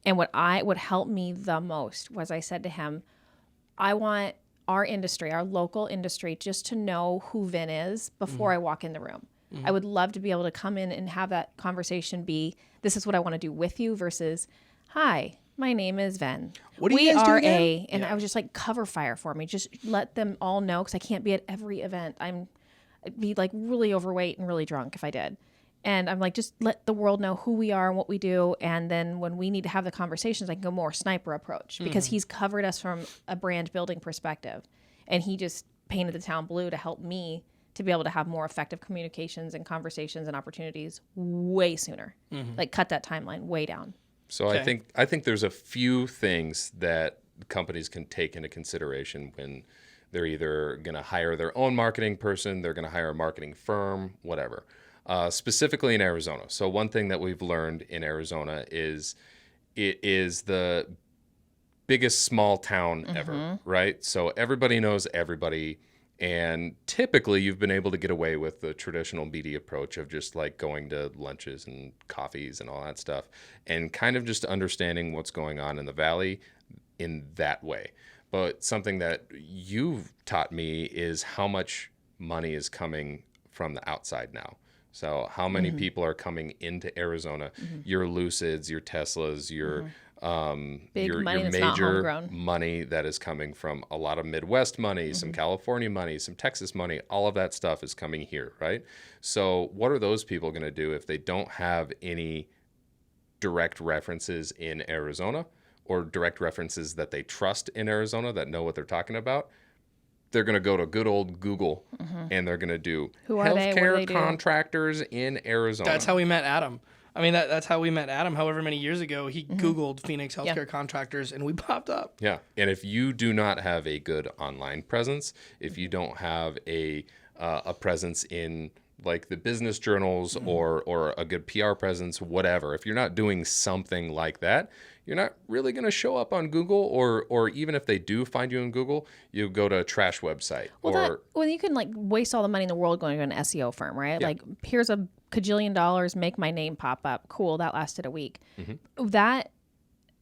And what helped me the most was, I said to him, I want our industry, our local industry, just to know who Venn is before I walk in the room. I would love to be able to come in and have that conversation be, this is what I want to do with you, versus, hi, my name is Venn. What do you guys do again? And I was just like, cover fire for me. Just let them all know, because I can't be at every event. I'd be like really overweight and really drunk if I did. And I'm like, just let the world know who we are and what we do. And then when we need to have the conversations, I can go more sniper approach, because he's covered us from a brand building perspective. And he just painted the town blue to help me to be able to have more effective communications and conversations and opportunities way sooner. Like cut that timeline way down. So Okay. I think there's a few things that companies can take into consideration when they're either going to hire their own marketing person, they're going to hire a marketing firm, whatever. Specifically in Arizona. So one thing that we've learned in Arizona is it is the biggest small town ever, right? So everybody knows everybody. And typically you've been able to get away with the traditional media approach of just like going to lunches and coffees and all that stuff, and kind of just understanding what's going on in the valley in that way. But something that you've taught me is how much money is coming from the outside now. So how many people are coming into Arizona, your Lucids, your Teslas, your Big your money that's not major homegrown. money that is coming from a lot of Midwest money, some California money, some Texas money, all of that stuff is coming here, right? So what are those people going to do if they don't have any direct references in Arizona, or direct references that they trust in Arizona that know what they're talking about? They're going to go to good old Google and they're going to do Who are they? What do healthcare they do? contractors in Arizona. That's how we met Adam. I mean, that's how we met Adam. However many years ago, he Googled Phoenix healthcare contractors, and we popped up. Yeah, and if you do not have a good online presence, if you don't have a presence in like the business journals or a good PR presence, whatever, if you're not doing something like that, you're not really going to show up on Google, or even if they do find you on Google, you go to a trash website. Well, you can like waste all the money in the world going to an SEO firm, right? Like, here's a $1 kajillion, make my name pop up. Cool, that lasted a week. That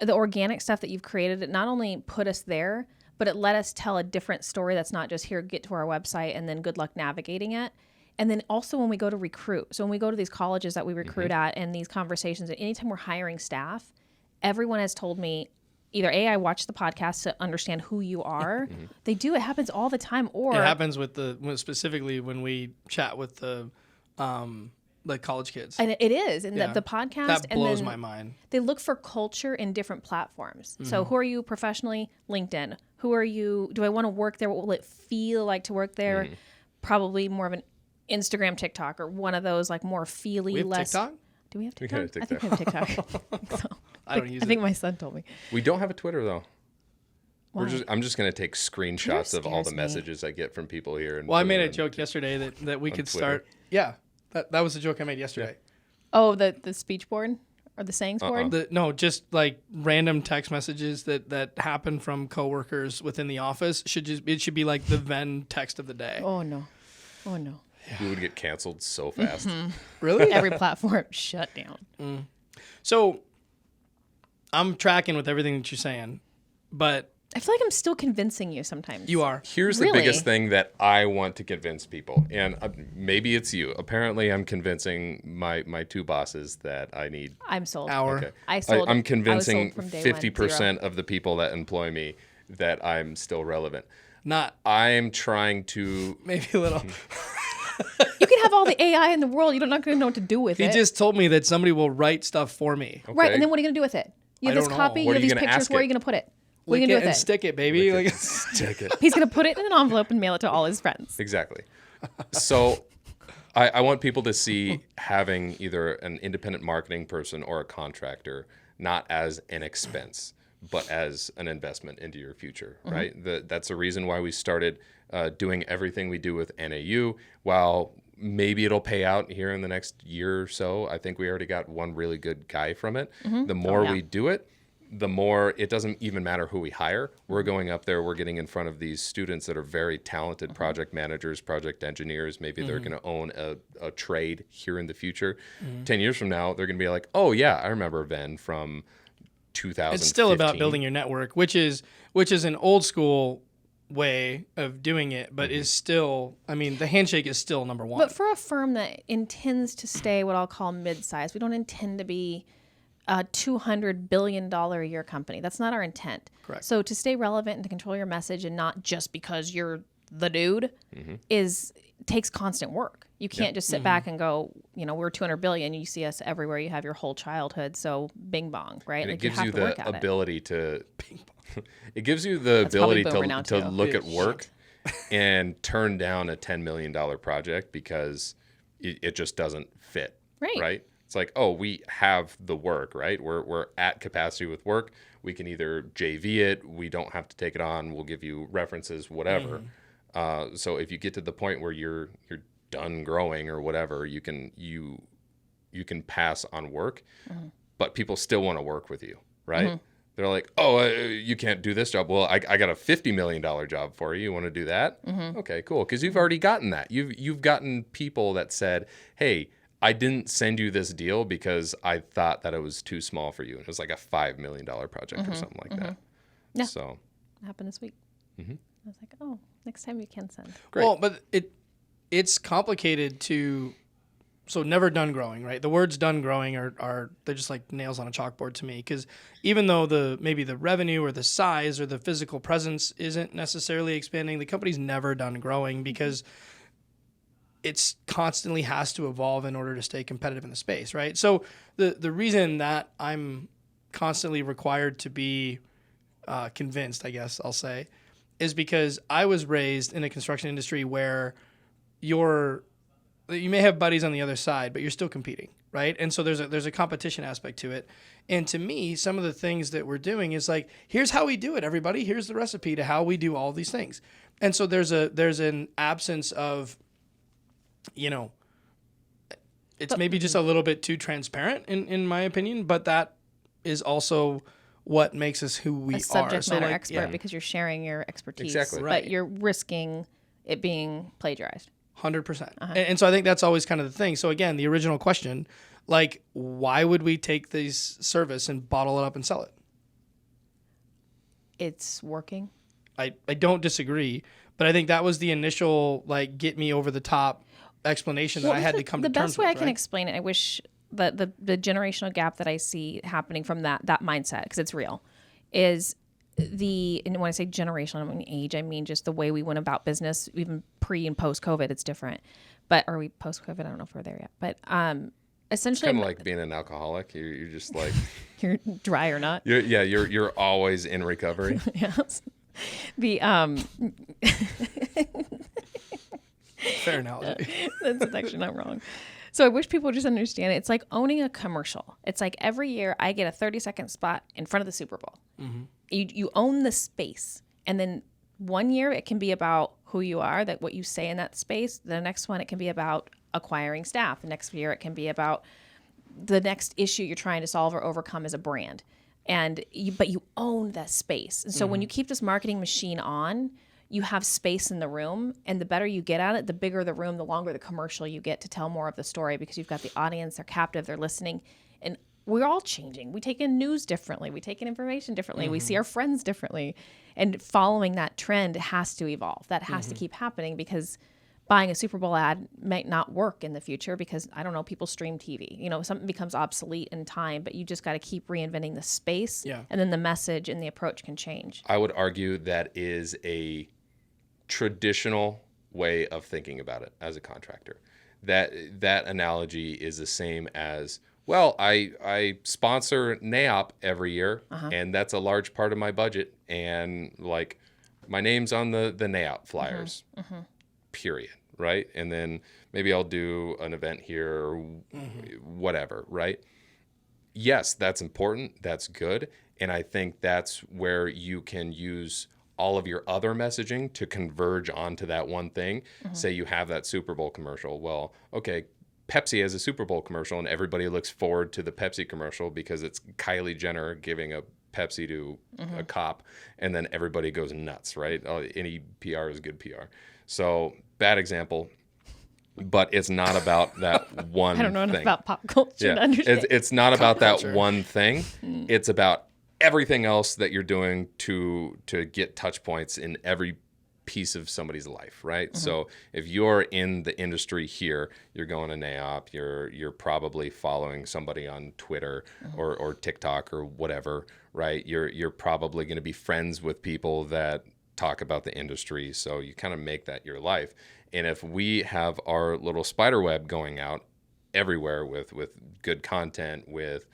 the organic stuff that you've created, it not only put us there, but it let us tell a different story that's not just here, get to our website and then good luck navigating it. And then also when we go to recruit, so when we go to these colleges that we recruit at and these conversations, anytime we're hiring staff, everyone has told me either A, I watch the podcast to understand who you are. They do. It happens all the time. Or It happens specifically when we chat with the college kids. and it is. And the podcast. That blows and then my mind. They look for culture in different platforms. So who are you professionally? LinkedIn. Who are you? Do I want to work there? What will it feel like to work there? Probably more of an Instagram, TikTok, or one of those like more feely, We have less. TikTok? Do we have We TikTok? got a I think we have TikTok. So, I don't use I think it. my son told me. We don't have a Twitter though. Why? I'm just going to take screenshots of all the scares me. messages I get from people here. And Well, I put made it a in- joke yesterday that we could Twitter. start. Yeah, that was the joke I made yesterday. Oh, the speech board or the sayings board? Just like random text messages that happen from coworkers within the office it should be like the Venn text of the day. Oh no. Oh no. We would get canceled so fast. Really? Every platform shut down. So I'm tracking with everything that you're saying, but I feel like I'm still convincing you sometimes. you are. Here's the Really? biggest thing that I want to convince people, and maybe it's you. Apparently, I'm convincing my two bosses that I need. I'm sold. Our Okay. I sold. I'm I was convincing sold from day 50% of the people that employ me that I'm still relevant. not I'm trying to. maybe a little. You can have all the AI in the world. You're not going to know what to do with He it. just told me that somebody will write stuff for me. Right, Okay. and then what are you going to do with it? You have I this don't know. copy, What you are have you these gonna pictures, ask where are it? you going to put it? What are Lick you it going to do and with it? stick it, baby. Like, Stick it. He's going to put it in an envelope and mail it to all his friends. Exactly. So I want people to see having either an independent marketing person or a contractor not as an expense, but as an investment into your future, right? That's the reason why we started doing everything we do with NAU. While maybe it'll pay out here in the next year or so, I think we already got one really good guy from it. The more we do it, the more it doesn't even matter who we hire. We're going up there, we're getting in front of these students that are very talented project managers, project engineers. Maybe they're going to own a trade here in the future. 10 years from now, they're going to be like, oh yeah, I remember Venn from 2015. It's still about building your network, which is an old school way of doing it, but is still, I mean, the handshake is still number one. But for a firm that intends to stay what I'll call mid-size, we don't intend to be a $200 billion a year company. That's not our intent. Correct. So to stay relevant and to control your message, and not just because you're the dude, takes constant work. You can't just sit back and go, we're 200 billion. You see us everywhere. You have your whole childhood. So bing bong, right? And like it gives you you have to work the at ability to it gives you the ability to look at work and turn down a $10 million project because it just doesn't fit. Right? It's like, oh, we have the work, right? We're at capacity with work. We can either JV it. We don't have to take it on. We'll give you references, whatever. So if you get to the point where you're done growing or whatever, you can pass on work, but people still want to work with you, right? They're like, oh, you can't do this job. Well, I got a $50 million job for you. You want to do that? Okay, cool. Because you've already gotten that. You've gotten people that said, hey, I didn't send you this deal because I thought that it was too small for you. It was like a $5 million project or something like that. Yeah. So it happened this week. I was like, oh, next time you can send. Great. Well, but it's complicated to, so never done growing, right? The words done growing are they're just like nails on a chalkboard to me, because even though maybe the revenue or the size or the physical presence isn't necessarily expanding, the company's never done growing because it's constantly has to evolve in order to stay competitive in the space, right? So the reason that I'm constantly required to be convinced, I guess I'll say, is because I was raised in a construction industry where you may have buddies on the other side, but you're still competing, right? And so there's a competition aspect to it. And to me, some of the things that we're doing is like, here's how we do it, everybody. Here's the recipe to how we do all these things. And so there's an absence of, it's maybe just a little bit too transparent in my opinion, but that is also what makes us who we are. A subject matter expert, because you're sharing your expertise, exactly. But you're risking it being plagiarized. 100%. And so I think that's always kind of the thing. So again, the original question, like, why would we take this service and bottle it up and sell it? It's working. I don't disagree, but I think that was the initial, like, get me over the top explanation that I had to come to terms with. The best way I can explain it, I wish that the generational gap that I see happening from that mindset, because it's real, is and when I say generational, I mean age, I mean just the way we went about business, even pre and post COVID, it's different. But are we post COVID? I don't know if we're there yet. But essentially, kind of like being an alcoholic. You're just like you're dry or not. You're always in recovery. Yes. The fair analogy. That's actually not wrong. So I wish people would just understand it. It's like owning a commercial. It's like every year I get a 30-second spot in front of the Super Bowl. You own the space. And then one year it can be about who you are, that what you say in that space. The next one, it can be about acquiring staff. The next year it can be about the next issue you're trying to solve or overcome as a brand. But you own that space. And so when you keep this marketing machine on, you have space in the room, and the better you get at it, the bigger the room, the longer the commercial you get to tell more of the story, because you've got the audience, they're captive, they're listening. And we're all changing. We take in news differently. We take in information differently. We see our friends differently. And following that trend has to evolve. That has to keep happening, because buying a Super Bowl ad might not work in the future because, I don't know, people stream TV. Something becomes obsolete in time, but you just got to keep reinventing the space. Yeah. And then the message and the approach can change. I would argue that is a traditional way of thinking about it as a contractor. That analogy is the same as, well, I sponsor NAOP every year, and that's a large part of my budget, and like my name's on the NAOP flyers. Period. right? And then maybe I'll do an event here or whatever, right? Yes, that's important. That's good. And I think that's where you can use all of your other messaging to converge onto that one thing. Say you have that Super Bowl commercial. Well, okay, Pepsi has a Super Bowl commercial and everybody looks forward to the Pepsi commercial because it's Kylie Jenner giving a Pepsi to a cop, and then everybody goes nuts, right? Any PR is good PR. So bad example, but it's not about that one thing. I don't know enough about pop culture to understand. It's not about that one thing. It's about everything else that you're doing to get touch points in every piece of somebody's life, right? So if you're in the industry here, you're going to NAOP, you're probably following somebody on Twitter or TikTok or whatever, right? You're probably going to be friends with people that talk about the industry, so you kind of make that your life. And if we have our little spider web going out everywhere with good content, with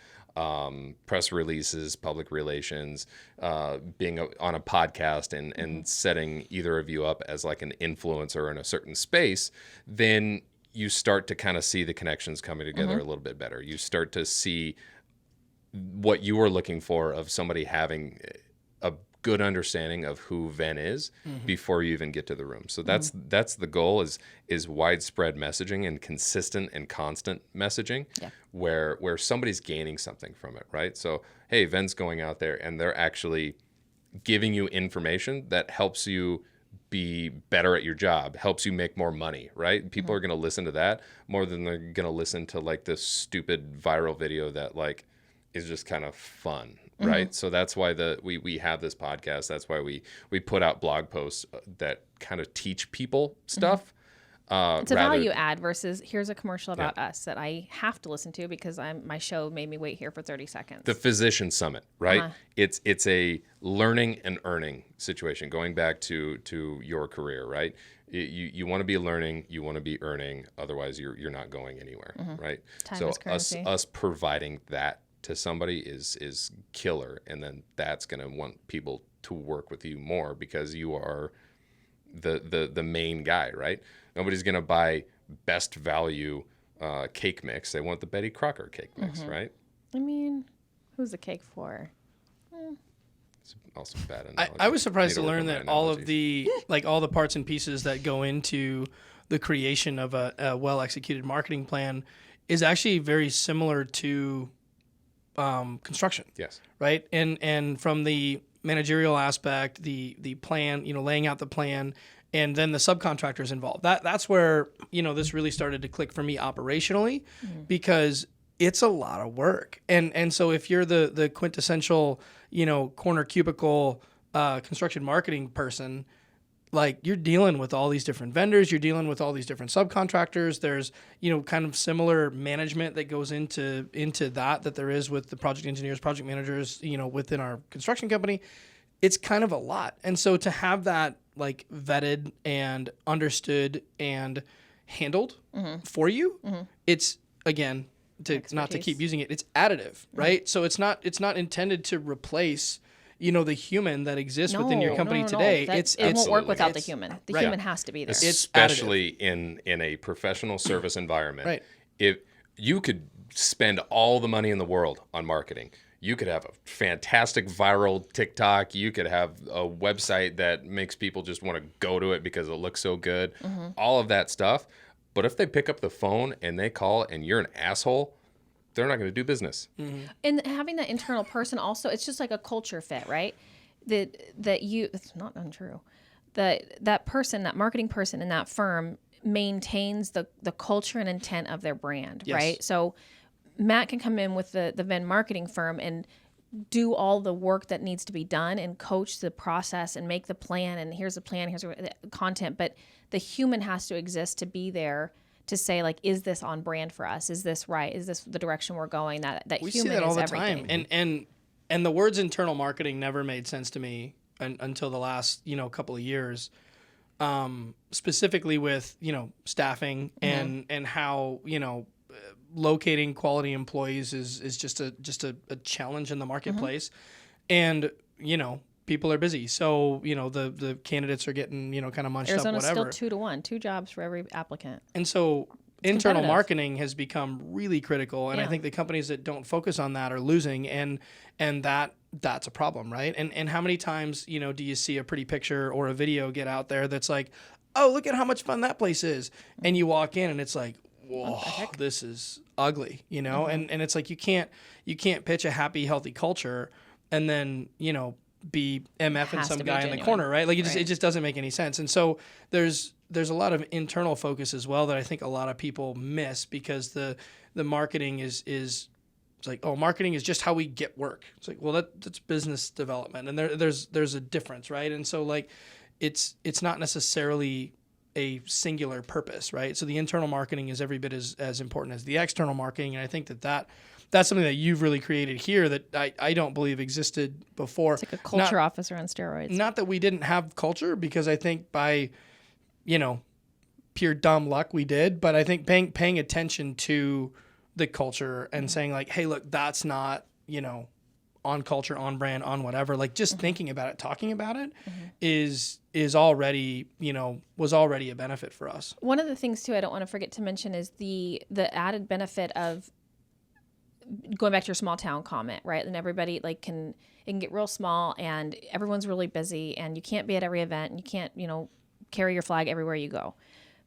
press releases, public relations, being on a podcast and setting either of you up as like an influencer in a certain space, then you start to kind of see the connections coming together a little bit better. You start to see what you were looking for of somebody having a good understanding of who Venn is before you even get to the room. So that's the goal is widespread messaging and consistent and constant messaging where somebody's gaining something from it, right? So, hey, Venn's going out there and they're actually giving you information that helps you be better at your job, helps you make more money, right? People are going to listen to that more than they're going to listen to like this stupid viral video that like is just kind of fun, right? So that's why we have this podcast. That's why we put out blog posts that kind of teach people stuff. It's a value add versus here's a commercial about us that I have to listen to because my show made me wait here for 30 seconds. The Physician Summit, right? It's a learning and earning situation. Going back to your career, right? You want to be learning, you want to be earning. Otherwise, you're not going anywhere, right? Time is currency. us providing that to somebody is killer, and then that's going to want people to work with you more because you are the main guy, right? Nobody's going to buy best value cake mix. They want the Betty Crocker cake mix, right? I mean, who's the cake for? It's also a bad analogy. I was surprised to learn that all of the all the parts and pieces that go into the creation of a well-executed marketing plan is actually very similar to construction. Yes. Right. And from the managerial aspect, the plan, laying out the plan, and then the subcontractors involved. That's where, this really started to click for me operationally because it's a lot of work. And so if you're the quintessential, corner cubicle construction marketing person, like you're dealing with all these different vendors, you're dealing with all these different subcontractors. There's, kind of similar management that goes into that there is with the project engineers, project managers, within our construction company. It's kind of a lot. And so to have that like vetted and understood and handled for you, it's again, not to keep using it, it's additive, right? So it's not intended to replace the human that exists within your company today. It won't work without the human. The human has to be there. Especially in a professional service environment. Right. If you could spend all the money in the world on marketing, you could have a fantastic viral TikTok. You could have a website that makes people just want to go to it because it looks so good. All of that stuff. But if they pick up the phone and they call and you're an asshole, they're not going to do business. And having that internal person also, it's just like a culture fit, right? It's not untrue. That person, that marketing person in that firm maintains the culture and intent of their brand, right? So Matt can come in with the Venn marketing firm and do all the work that needs to be done and coach the process and make the plan. And here's the plan, here's the content. But the human has to exist to be there to say, like, is this on brand for us? Is this right? Is this the direction we're going? That we human see that all is the everything. time. And the words internal marketing never made sense to me until the last couple of years, specifically with staffing and how locating quality employees is just a challenge in the marketplace, and people are busy. So, the candidates are getting, kind of munched Arizona's up, whatever. still 2-1, 2 jobs for every applicant. And so internal competitive. marketing has become really critical. And I Yeah. think the companies that don't focus on that are losing. And that's a problem, right? And how many times, do you see a pretty picture or a video get out there that's like, oh, look at how much fun that place is. And you walk in and it's like, whoa, this is ugly, and it's like you can't pitch a happy, healthy culture and then, be MFing some guy in the corner, right? Like it just doesn't make any sense. And so there's a lot of internal focus as well that I think a lot of people miss because the marketing is it's like, oh, marketing is just how we get work. It's like, well, that's business development, and there's a difference, right? And so like it's not necessarily a singular purpose, right? So the internal marketing is every bit as important as the external marketing, and I think that's something that you've really created here that I don't believe existed before. It's like a culture officer on steroids. Not that we didn't have culture, because I think by, pure dumb luck we did, but I think paying attention to the culture and saying like, hey, look, that's not, on culture, on brand, on whatever, like just thinking about it, talking about it is already, was already a benefit for us. One of the things too I don't want to forget to mention is the added benefit of going back to your small town comment, right? And everybody it can get real small and everyone's really busy and you can't be at every event and you can't, carry your flag everywhere you go.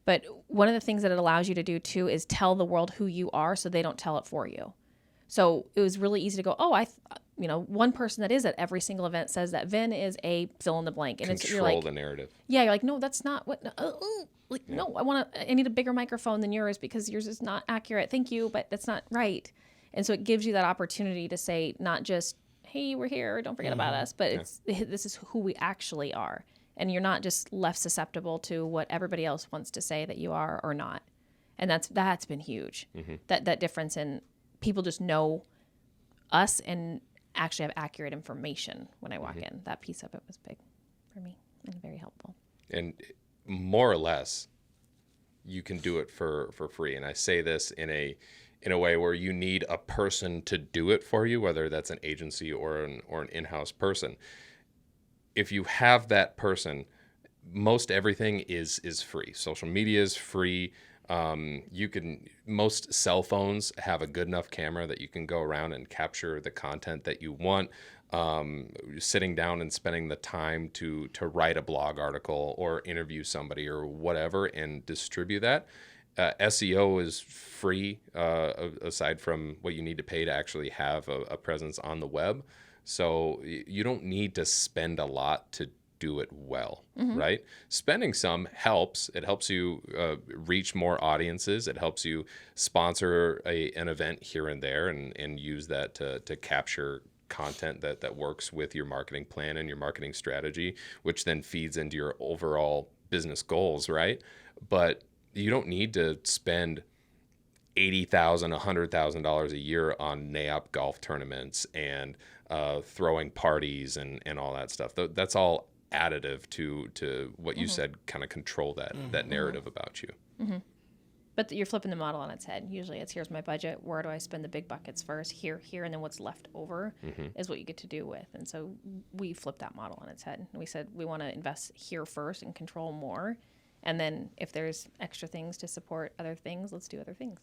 But one of the things that it allows you to do too is tell the world who you are so they don't tell it for you. So it was really easy to go, oh, one person that is at every single event says that Venn is a fill in the blank. And Control the narrative. Yeah, you're like, no, that's not what, no, I need a bigger microphone than yours because yours is not accurate. Thank you, but that's not right. And so it gives you that opportunity to say not just, hey, we're here, don't forget about us, but this is who we actually are. And you're not just left susceptible to what everybody else wants to say that you are or not. And that's been huge. That difference in people just know us and actually have accurate information when I walk in. That piece of it was big for me and very helpful. And more or less, you can do it for free. And I say this in a way where you need a person to do it for you, whether that's an agency or an in-house person. If you have that person, most everything is free. Social media is free. Most cell phones have a good enough camera that you can go around and capture the content that you want. Sitting down and spending the time to write a blog article or interview somebody or whatever and distribute that. SEO is free, aside from what you need to pay to actually have a presence on the web. So you don't need to spend a lot to do it well, right? Spending some helps. It helps you reach more audiences. It helps you sponsor an event here and there and use that to capture content that works with your marketing plan and your marketing strategy, which then feeds into your overall business goals, right? But you don't need to spend $80,000, $100,000 a year on NAIOP golf tournaments and throwing parties and all that stuff. That's all additive to what you said, kind of control that narrative about you. But you're flipping the model on its head. Usually it's here's my budget. Where do I spend the big buckets first? Here, and then what's left over is what you get to do with. And so we flipped that model on its head. And we said we want to invest here first and control more. And then if there's extra things to support other things, let's do other things.